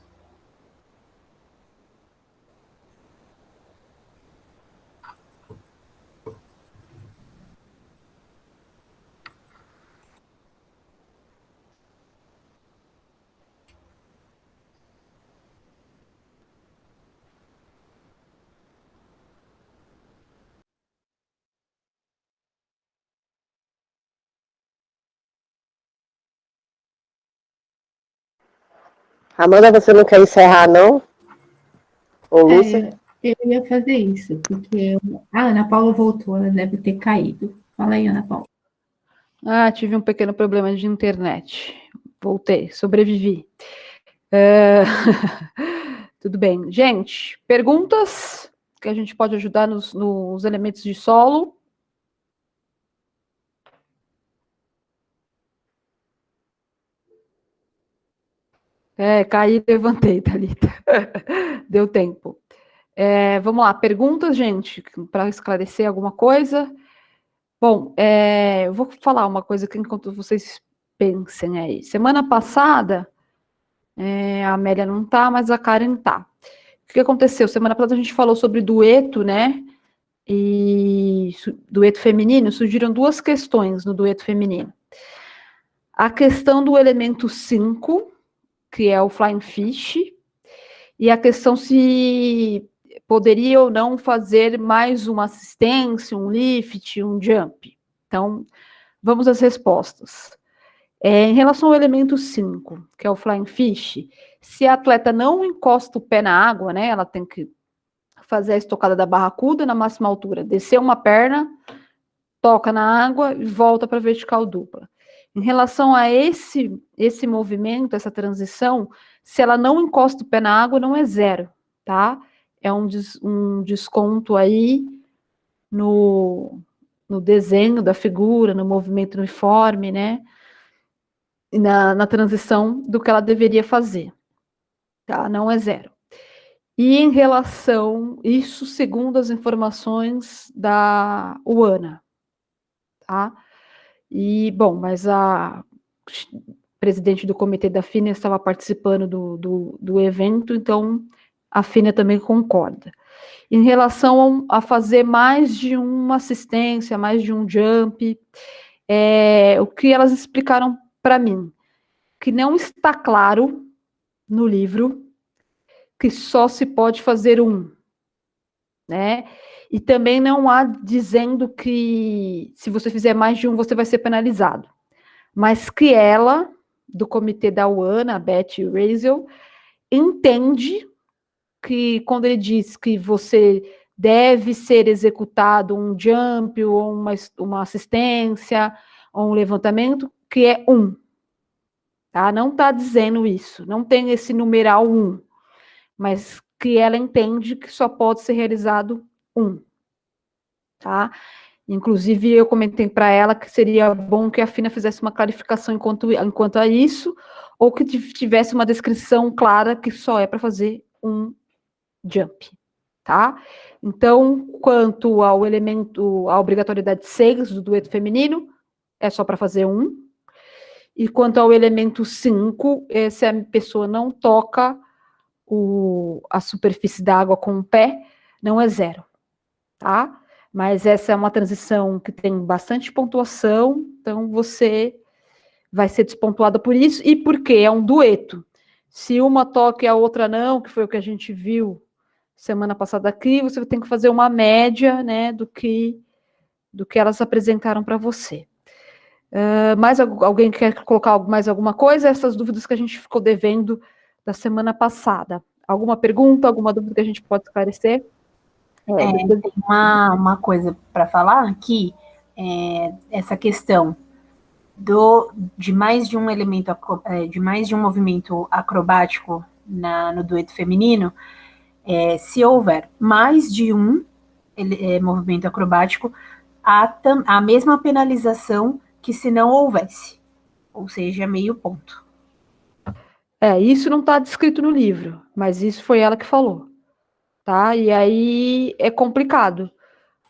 Amanda, você não quer encerrar, não? Ô, Lúcia? Eu ia fazer isso, porque a Ana Paula voltou, ela deve ter caído. Fala aí, Ana Paula. Ah, tive um pequeno problema de internet. Voltei, sobrevivi. Tudo bem. Gente, perguntas que a gente pode ajudar nos elementos de solo? Caí e levantei, Thalita. Deu tempo. Vamos lá, perguntas, gente, para esclarecer alguma coisa? Bom, eu vou falar uma coisa aqui enquanto vocês pensem aí. Semana passada, a Amélia não tá, mas a Karen tá. O que aconteceu? Semana passada a gente falou sobre dueto, né? E dueto feminino, surgiram duas questões no dueto feminino. A questão do elemento 5, que é o flying fish, e a questão se poderia ou não fazer mais uma assistência, um lift, um jump. Então, vamos às respostas. Em relação ao elemento 5, que é o flying fish, se a atleta não encosta o pé na água, né, ela tem que fazer a estocada da barracuda na máxima altura, descer uma perna, toca na água e volta para a vertical dupla. Em relação a esse movimento, essa transição, se ela não encosta o pé na água, não é zero, tá? É um desconto aí no desenho da figura, no movimento uniforme, né? Na transição do que ela deveria fazer, tá? Não é zero. E em relação, isso segundo as informações da UANA, tá? E, bom, mas a presidente do comitê da FINA estava participando do evento, então a FINA também concorda. Em relação a fazer mais de uma assistência, mais de um jump, o que elas explicaram para mim, que não está claro no livro que só se pode fazer um, né? E também não há dizendo que se você fizer mais de um, você vai ser penalizado. Mas que ela, do comitê da UANA, a Betty Razel, entende que quando ele diz que você deve ser executado um jump ou uma assistência ou um levantamento, que é um. Tá? Não está dizendo isso, não tem esse numeral 1, mas que ela entende que só pode ser realizado um. Tá? Inclusive, eu comentei para ela que seria bom que a FINA fizesse uma clarificação enquanto a isso, ou que tivesse uma descrição clara que só é para fazer um jump, tá? Então, quanto ao elemento, a obrigatoriedade 6 do dueto feminino, é só para fazer um. E quanto ao elemento 5, se a pessoa não toca a superfície da água com o pé, não é 0, tá? Mas essa é uma transição que tem bastante pontuação, então você vai ser despontuada por isso, e porque é um dueto. Se uma toca e a outra não, que foi o que a gente viu semana passada aqui, você tem que fazer uma média, né, do que elas apresentaram para você. Mais alguém quer colocar mais alguma coisa? Essas dúvidas que a gente ficou devendo da semana passada. Alguma pergunta, alguma dúvida que a gente pode esclarecer? Tem uma coisa para falar aqui, essa questão de mais de um elemento, de mais de um movimento acrobático no dueto feminino, se houver mais de um movimento acrobático, há a mesma penalização que se não houvesse, ou seja, meio ponto. Isso não está descrito no livro, mas isso foi ela que falou, tá? E aí é complicado,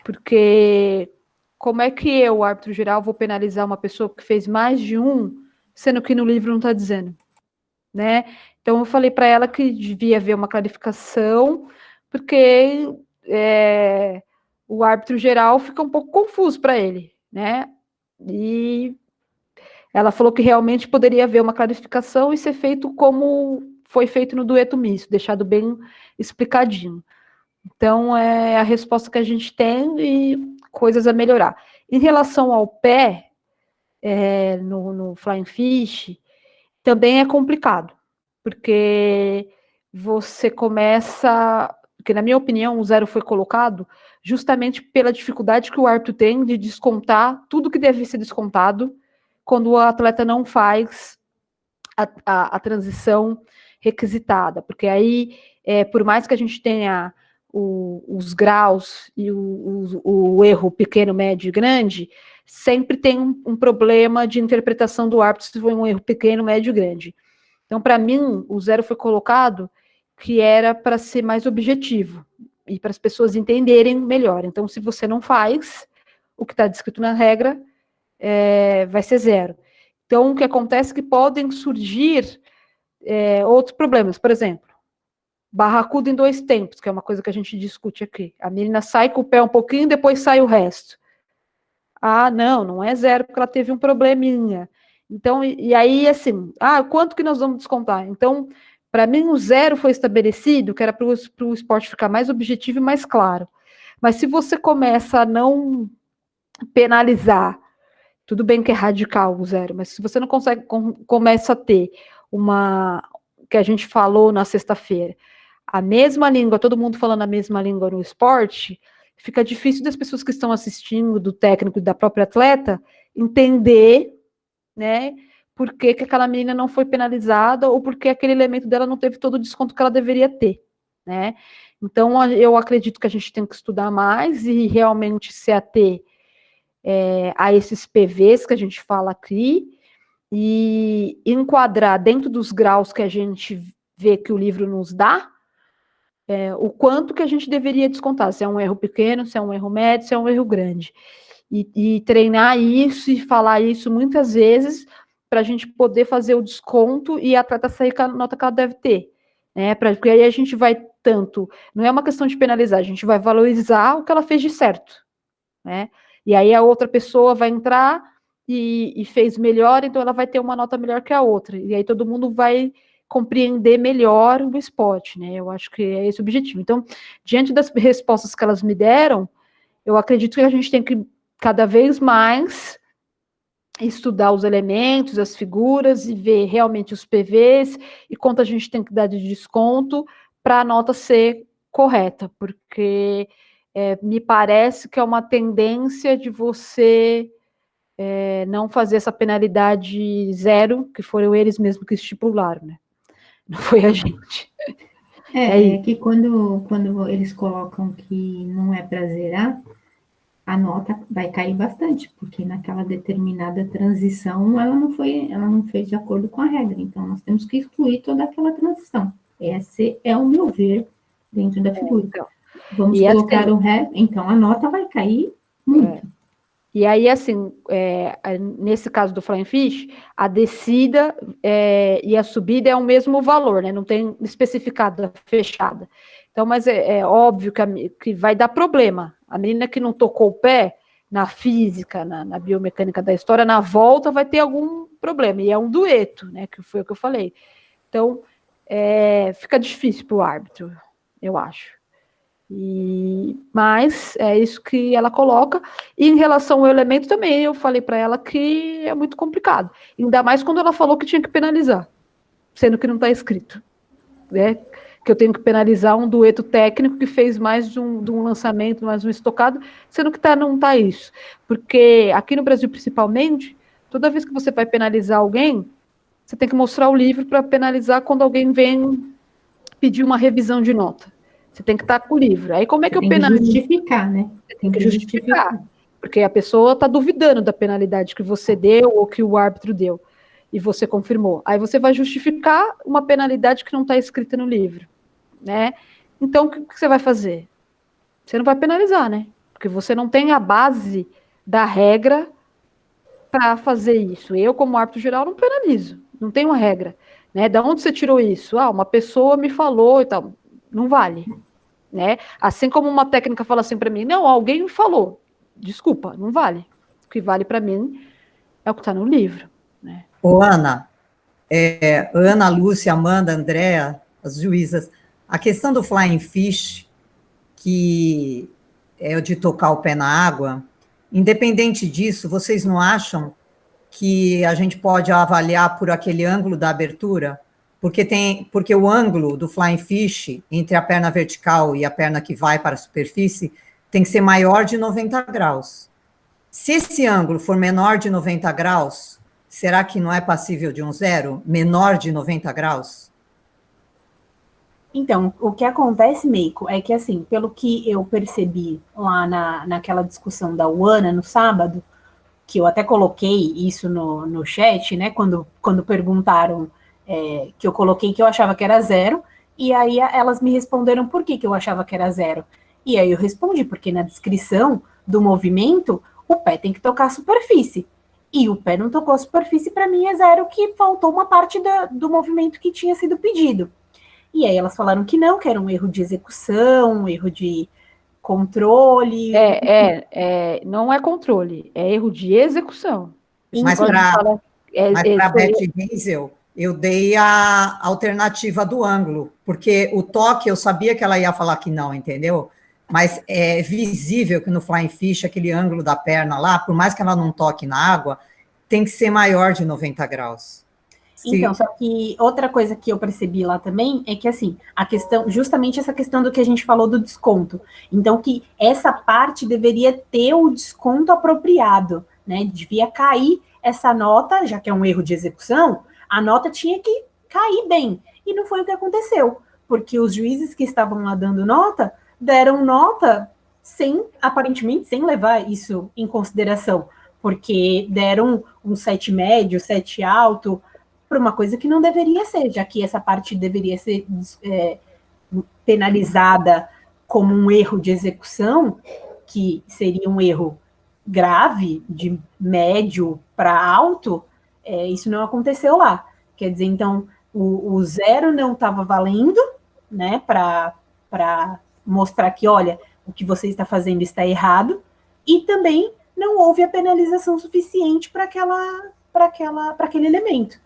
porque como é que eu, árbitro geral, vou penalizar uma pessoa que fez mais de um, sendo que no livro não está dizendo, né? Então eu falei para ela que devia haver uma clarificação, porque o árbitro geral fica um pouco confuso para ele, né? E ela falou que realmente poderia haver uma clarificação e ser feito como foi feito no dueto misto, deixado bem explicadinho. Então, é a resposta que a gente tem e coisas a melhorar. Em relação ao pé, no Flying Fish, também é complicado, porque você começa, porque na minha opinião o 0 foi colocado justamente pela dificuldade que o árbitro tem de descontar tudo que deve ser descontado quando o atleta não faz a transição requisitada, porque aí, por mais que a gente tenha os graus e o erro pequeno, médio e grande, sempre tem um problema de interpretação do árbitro se foi um erro pequeno, médio e grande. Então, para mim, o 0 foi colocado que era para ser mais objetivo e para as pessoas entenderem melhor. Então, se você não faz o que está descrito na regra, vai ser 0. Então, o que acontece é que podem surgir outros problemas. Por exemplo, barracuda em 2 tempos, que é uma coisa que a gente discute aqui. A menina sai com o pé um pouquinho, depois sai o resto. Ah, não é 0, porque ela teve um probleminha. Então, e aí, assim, quanto que nós vamos descontar? Então, para mim, o 0 foi estabelecido, que era para o esporte ficar mais objetivo e mais claro. Mas se você começa a não penalizar, tudo bem que é radical o 0, mas se você não consegue, começa a ter que a gente falou na sexta-feira, a mesma língua, todo mundo falando a mesma língua no esporte, fica difícil das pessoas que estão assistindo, do técnico e da própria atleta, entender, né, por que aquela menina não foi penalizada ou por que aquele elemento dela não teve todo o desconto que ela deveria ter, né. Então, eu acredito que a gente tem que estudar mais e realmente se ater a esses PVs que a gente fala aqui e enquadrar dentro dos graus que a gente vê que o livro nos dá, o quanto que a gente deveria descontar, se é um erro pequeno, se é um erro médio, se é um erro grande. E treinar isso e falar isso muitas vezes para a gente poder fazer o desconto e a atleta sair com a nota que ela deve ter. Né? Porque aí a gente vai não é uma questão de penalizar, a gente vai valorizar o que ela fez de certo. Né? E aí a outra pessoa vai entrar e fez melhor, então ela vai ter uma nota melhor que a outra. E aí todo mundo vai compreender melhor o esporte, né? Eu acho que é esse o objetivo. Então, diante das respostas que elas me deram, eu acredito que a gente tem que cada vez mais estudar os elementos, as figuras e ver realmente os PVs e quanto a gente tem que dar de desconto para a nota ser correta, porque me parece que é uma tendência de você não fazer essa penalidade 0, que foram eles mesmos que estipularam, né? Não foi a gente. É que quando eles colocam que não é para zerar, a nota vai cair bastante, porque naquela determinada transição ela não fez de acordo com a regra. Então, nós temos que excluir toda aquela transição. Esse é o meu ver dentro da figura. Então, Vamos e colocar assim, o resto, então a nota vai cair muito. e aí, assim, nesse caso do Flying Fish, a descida e a subida é o mesmo valor, né? Não tem especificada fechada. Então, mas é óbvio que vai dar problema. A menina que não tocou o pé na física, na biomecânica da história, na volta vai ter algum problema. E é um dueto, né? Que foi o que eu falei. Então, fica difícil para o árbitro, eu acho. Mas é isso que ela coloca. E em relação ao elemento também, eu falei para ela que é muito complicado. Ainda mais quando ela falou que tinha que penalizar, sendo que não está escrito, né? Que eu tenho que penalizar um dueto técnico que fez mais de um lançamento, mais um estocado, sendo que não está isso. Porque aqui no Brasil, principalmente, toda vez que você vai penalizar alguém, você tem que mostrar o livro para penalizar quando alguém vem pedir uma revisão de nota. Você tem que estar com o livro. Aí como é que eu penalizo? Tem que justificar, né? Tem que justificar. Porque a pessoa está duvidando da penalidade que você deu ou que o árbitro deu. E você confirmou. Aí você vai justificar uma penalidade que não está escrita no livro, né? Então, o que você vai fazer? Você não vai penalizar, né? Porque você não tem a base da regra para fazer isso. Eu, como árbitro geral, não penalizo. Não tenho uma regra, né? Da onde você tirou isso? Uma pessoa me falou e tal. Não vale, né? Assim como uma técnica fala assim para mim, não, alguém me falou. Desculpa, não vale. O que vale para mim é o que está no livro, né? Ô, Ana, Ana, Lúcia, Amanda, Andréa, as juízas, a questão do flying fish, que é o de tocar o pé na água, independente disso, vocês não acham que a gente pode avaliar por aquele ângulo da abertura? Porque o ângulo do flying fish entre a perna vertical e a perna que vai para a superfície tem que ser maior de 90 graus. Se esse ângulo for menor de 90 graus, será que não é passível de um zero? Menor de 90 graus? Então, o que acontece, Meiko, é que, assim, pelo que eu percebi lá naquela discussão da UANA no sábado, que eu até coloquei isso no chat, né, quando perguntaram, que eu coloquei que eu achava que era zero, e aí elas me responderam por que eu achava que era zero. E aí eu respondi, porque na descrição do movimento, o pé tem que tocar a superfície. E o pé não tocou a superfície, para mim é zero, que faltou uma parte do movimento que tinha sido pedido. E aí elas falaram que não, que era um erro de execução, um erro de controle. Não é controle, é erro de execução. Mas para a Beth Hazel, eu dei a alternativa do ângulo, porque o toque eu sabia que ela ia falar que não, entendeu? Mas é visível que no flying fish, aquele ângulo da perna lá, por mais que ela não toque na água, tem que ser maior de 90 graus. Então, só que outra coisa que eu percebi lá também é que, assim, a questão, justamente essa questão do que a gente falou do desconto. Então, que essa parte deveria ter o desconto apropriado, né? Devia cair essa nota, já que é um erro de execução, a nota tinha que cair bem. E não foi o que aconteceu, porque os juízes que estavam lá dando nota, deram nota aparentemente, sem levar isso em consideração, porque deram um 7 médio, 7 alto, para uma coisa que não deveria ser, já que essa parte deveria ser penalizada como um erro de execução, que seria um erro grave, de médio para alto, isso não aconteceu lá. Quer dizer, então, o zero não estava valendo, né, para mostrar que, olha, o que você está fazendo está errado, e também não houve a penalização suficiente para aquele elemento.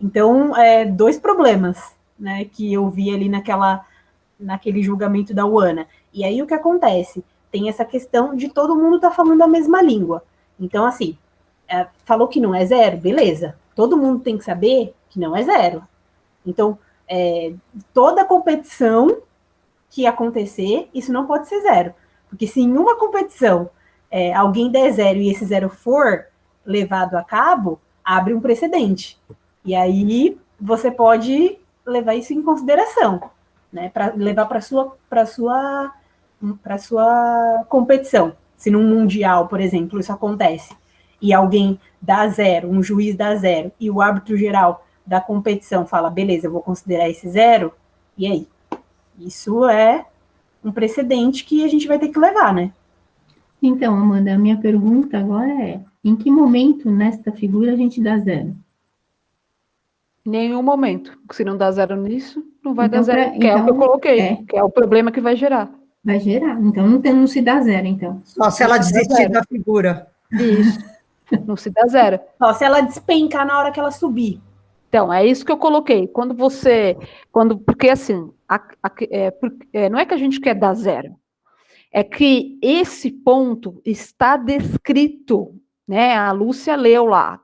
Então, dois problemas, né, que eu vi ali naquele julgamento da UANA. E aí o que acontece? Tem essa questão de todo mundo estar falando a mesma língua. Então, assim, falou que não é zero, beleza. Todo mundo tem que saber que não é zero. Então, toda competição que acontecer, isso não pode ser zero. Porque se em uma competição alguém der zero e esse zero for levado a cabo, abre um precedente. E aí você pode levar isso em consideração, né? Para levar para sua competição. Se num mundial, por exemplo, isso acontece, e alguém dá 0, um juiz dá 0, e o árbitro geral da competição fala, beleza, eu vou considerar esse 0, e aí? Isso é um precedente que a gente vai ter que levar, né? Então, Amanda, a minha pergunta agora é: em que momento nesta figura a gente dá 0? Nenhum momento. Se não dá 0 nisso, não vai Então, dar 0. Que é o que eu coloquei, é, que é o problema que vai gerar. vai gerar. Então, não se dá 0, então. Só se ela desistir da figura. Isso. Não se dá 0. Só se ela despencar na hora que ela subir. Então, é isso que eu coloquei. Porque assim, não é que a gente quer dar 0, é que esse ponto está descrito, né? A Lúcia leu lá,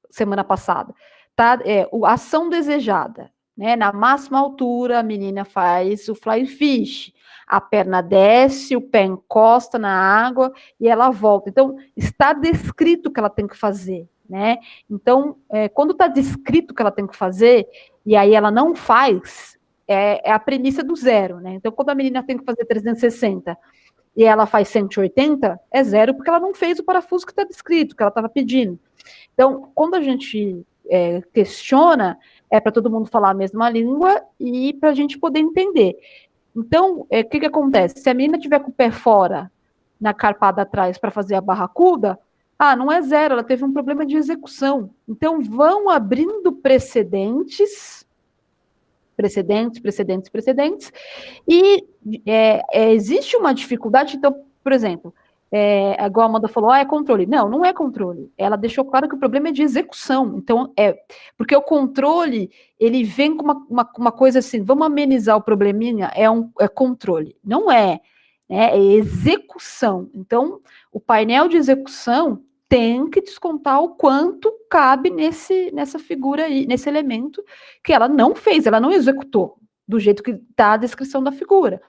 semana passada. Tá? A ação desejada, né? Na máxima altura, a menina faz o fly fish. A perna desce, o pé encosta na água e ela volta. Então, está descrito o que ela tem que fazer. Né? Então, quando está descrito o que ela tem que fazer, e aí ela não faz, é a premissa do 0, né? Então, quando a menina tem que fazer 360 e ela faz 180, é 0 porque ela não fez o parafuso que está descrito, que ela estava pedindo. Então, quando a gente questiona, é para todo mundo falar a mesma língua e para a gente poder entender. Então, o que acontece? Se a menina tiver com o pé fora, na carpada atrás, para fazer a barracuda, não é 0, ela teve um problema de execução. Então, vão abrindo precedentes, e existe uma dificuldade. Então, por exemplo, igual a Amanda falou, é controle. Não é controle. Ela deixou claro que o problema é de execução. Então, porque o controle, ele vem com uma coisa assim, vamos amenizar o probleminha, é controle. Não é, né? É execução. Então, o painel de execução tem que descontar o quanto cabe nessa figura aí, nesse elemento que ela não fez, ela não executou do jeito que está a descrição da figura.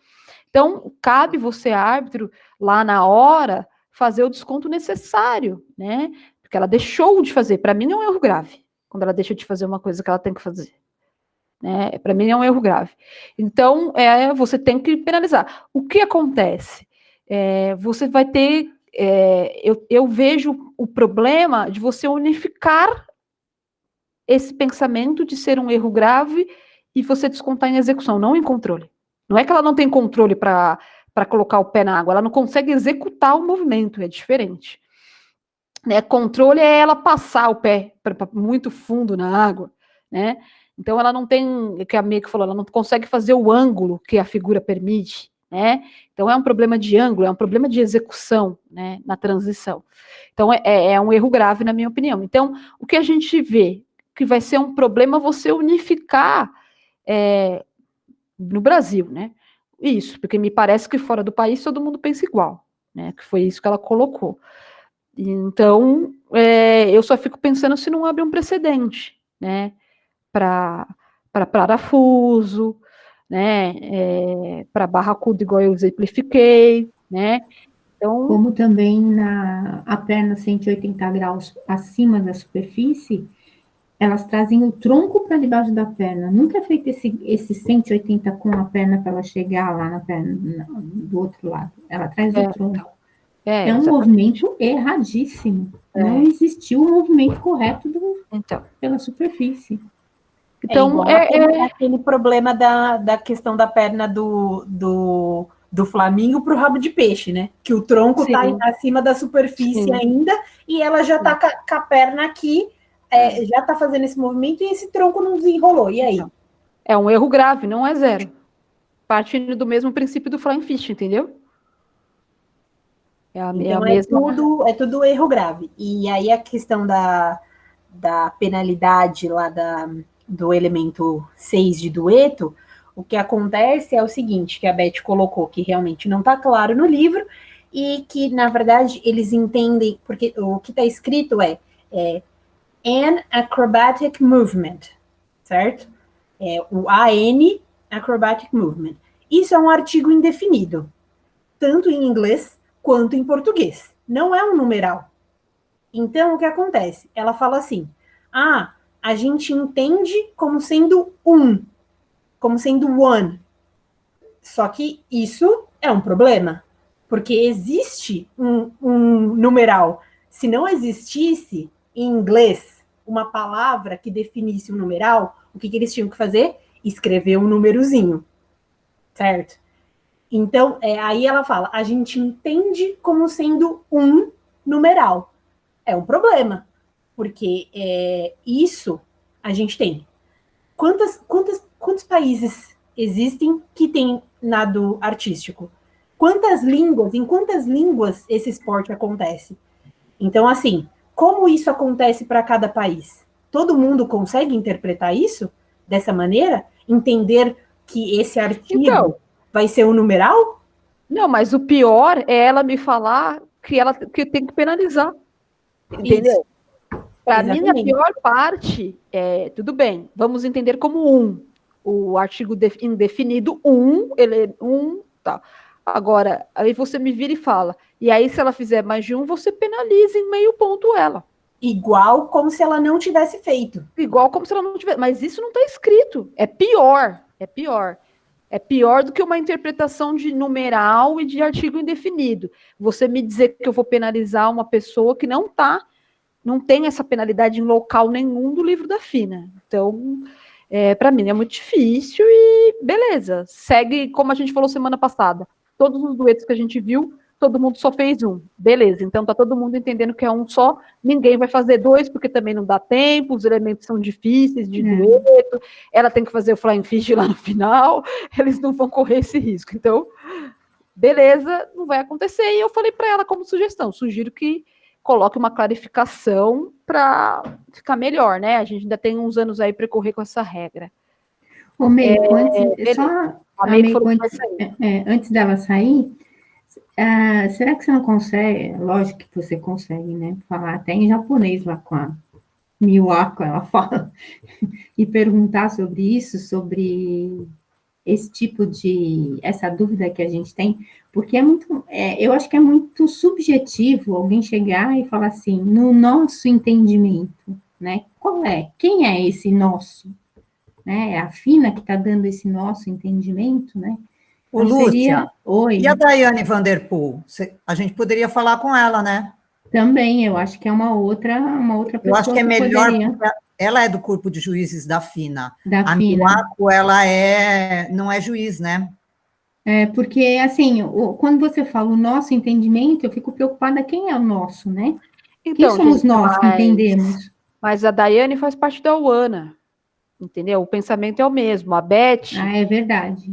Então, cabe você, árbitro, lá na hora, fazer o desconto necessário, né? Porque ela deixou de fazer. Para mim, é um erro grave, quando ela deixa de fazer uma coisa que ela tem que fazer. Né? Para mim, é um erro grave. Então, você tem que penalizar. O que acontece? Você vai ter... eu vejo o problema de você unificar esse pensamento de ser um erro grave e você descontar em execução, não em controle. Não é que ela não tem controle para colocar o pé na água, ela não consegue executar o movimento, é diferente. Né? Controle é ela passar o pé pra muito fundo na água, né? Então ela não tem, que a Meiko falou, ela não consegue fazer o ângulo que a figura permite, né? Então é um problema de ângulo, é um problema de execução, né, na transição. Então é um erro grave, na minha opinião. Então, o que a gente vê que vai ser um problema você unificar no Brasil, né? Isso, porque me parece que fora do país todo mundo pensa igual, né? Que foi isso que ela colocou. Então, eu só fico pensando se não abre um precedente, né? Para parafuso, né? Para barracuda, igual eu exemplifiquei, né? Então, como também a perna 180 graus acima da superfície, elas trazem o tronco para debaixo da perna. Nunca é feito esse 180 com a perna para ela chegar lá na perna do outro lado. Ela traz o tronco. É um movimento erradíssimo. Não existiu o movimento correto pela superfície. Então, aquele problema da questão da perna do flamingo para o rabo de peixe, né? Que o tronco está acima da superfície ainda e ela já está com a perna aqui, já está fazendo esse movimento e esse tronco não desenrolou. E aí? É um erro grave, não é 0. Partindo do mesmo princípio do flying fish, entendeu? É tudo erro grave. E aí a questão da penalidade lá do elemento 6 de dueto, o que acontece é o seguinte, que a Beth colocou, que realmente não está claro no livro, e que, na verdade, eles entendem, porque o que está escrito é an acrobatic movement, certo? O AN, acrobatic movement. Isso é um artigo indefinido, tanto em inglês quanto em português. Não é um numeral. Então, o que acontece? Ela fala assim, a gente entende como sendo como sendo one. Só que isso é um problema, porque existe um numeral. Se não existisse em inglês uma palavra que definisse um numeral, o que eles tinham que fazer? Escrever um númerozinho, certo? Então, aí ela fala, a gente entende como sendo um numeral. É um problema, porque isso a gente tem. Quantos países existem que tem nado artístico? Em quantas línguas esse esporte acontece? Então, assim, como isso acontece para cada país? Todo mundo consegue interpretar isso dessa maneira? Entender que esse artigo vai ser um numeral? Não, mas o pior é ela me falar que tem que penalizar. Entendeu? Para mim, a pior parte tudo bem, vamos entender como o artigo indefinido, ele tá. Agora, aí você me vira e fala, e aí se ela fizer mais de você penaliza em meio ponto ela. Igual como se ela não tivesse feito. Igual como se ela não tivesse, mas isso não está escrito, é pior. É pior do que uma interpretação de numeral e de artigo indefinido. Você me dizer que eu vou penalizar uma pessoa que não tem essa penalidade em local nenhum do livro da FINA. Então, para mim é muito difícil e beleza. Segue como a gente falou semana passada. Todos os duetos que a gente viu, todo mundo só fez um. Beleza, então tá todo mundo entendendo que é um só. Ninguém vai fazer dois, porque também não dá tempo, os elementos são difíceis de dueto. Ela tem que fazer o flying fish lá no final. Eles não vão correr esse risco. Então, beleza, não vai acontecer. E eu falei para ela como sugestão, sugiro que coloque uma clarificação para ficar melhor, né? A gente ainda tem uns anos aí para correr com essa regra. Ô, Meiko, antes dela sair, será que você não consegue, lógico que você consegue, né, falar até em japonês lá com a Miwako, ela fala, e perguntar sobre isso, sobre esse tipo essa dúvida que a gente tem, porque eu acho que é muito subjetivo alguém chegar e falar assim, no nosso entendimento, né, quem é esse nosso? Né, é a FINA que está dando esse nosso entendimento, né? Ô, Lúcia, e a Daiane Vanderpool? A gente poderia falar com ela, né? Também, eu acho que é uma outra pessoa. Eu acho que é melhor, porque ela é do corpo de juízes da FINA. A Miwako, ela não é juiz, né? Porque, assim, quando você fala o nosso entendimento, eu fico preocupada quem é o nosso, né? Então, quem somos nós que entendemos? Mas a Daiane faz parte da UANA. Entendeu? O pensamento é o mesmo. A Beth... é verdade.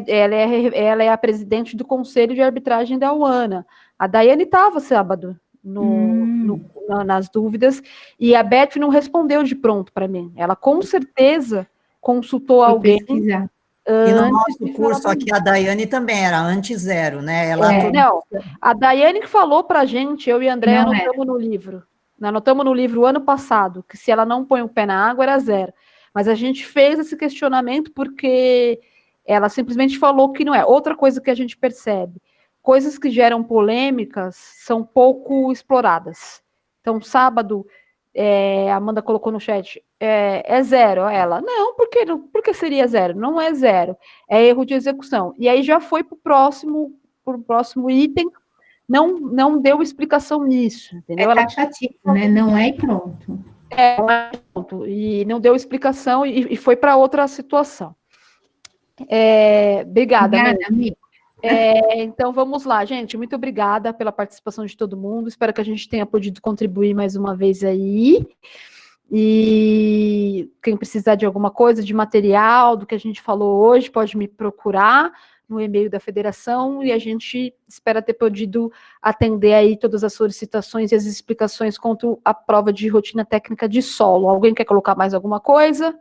Ela é a presidente do Conselho de Arbitragem da UANA. A Daiane estava sábado nas dúvidas, e a Beth não respondeu de pronto para mim. Ela, com certeza, consultou alguém... Pesquisar. E no nosso curso aqui, a Daiane também era anti-zero, né? Não, a Daiane que falou para a gente, eu e a André anotamos no livro. Anotamos no livro o ano passado, que se ela não põe o pé na água, era zero. Mas a gente fez esse questionamento porque ela simplesmente falou que não é. Outra coisa que a gente percebe, coisas que geram polêmicas são pouco exploradas. Então, sábado, a Amanda colocou no chat, é zero. Ela, não, por que seria zero? Não é zero, é erro de execução. E aí já foi para o próximo item, não deu explicação nisso. Entendeu? É taxativo, né? Não é pronto. E não deu explicação e foi para outra situação. Obrigada, amiga. Então, vamos lá, gente. Muito obrigada pela participação de todo mundo. Espero que a gente tenha podido contribuir mais uma vez aí. E quem precisar de alguma coisa, de material, do que a gente falou hoje, pode me procurar no e-mail da federação, e a gente espera ter podido atender aí todas as solicitações e as explicações quanto à prova de rotina técnica de solo. Alguém quer colocar mais alguma coisa?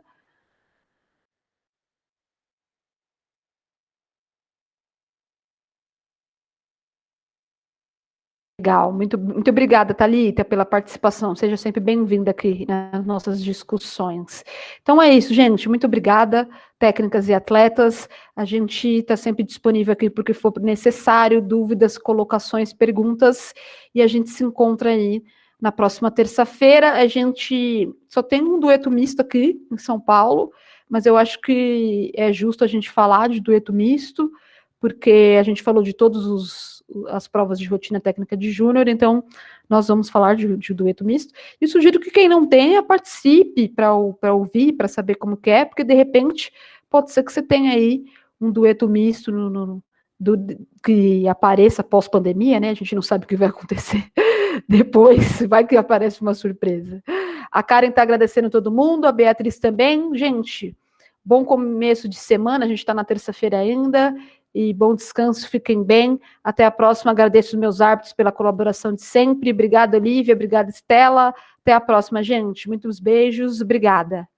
Legal, muito obrigada, Thalita, pela participação. Seja sempre bem-vinda aqui nas nossas discussões. Então é isso, gente. Muito obrigada, técnicas e atletas. A gente está sempre disponível aqui porque for necessário, dúvidas, colocações, perguntas, e a gente se encontra aí na próxima terça-feira. A gente só tem um dueto misto aqui em São Paulo, mas eu acho que é justo a gente falar de dueto misto, porque a gente falou de todos as provas de rotina técnica de júnior, então nós vamos falar de dueto misto, e sugiro que quem não tenha, participe para ouvir, para saber como que é, porque de repente pode ser que você tenha aí um dueto misto que apareça pós-pandemia, né? A gente não sabe o que vai acontecer depois, vai que aparece uma surpresa. A Karen está agradecendo todo mundo, a Beatriz também. Gente, bom começo de semana, a gente está na terça-feira ainda, e bom descanso, fiquem bem. Até a próxima, agradeço os meus árbitros pela colaboração de sempre. Obrigada, Olivia, obrigada, Estela. Até a próxima, gente. Muitos beijos, obrigada.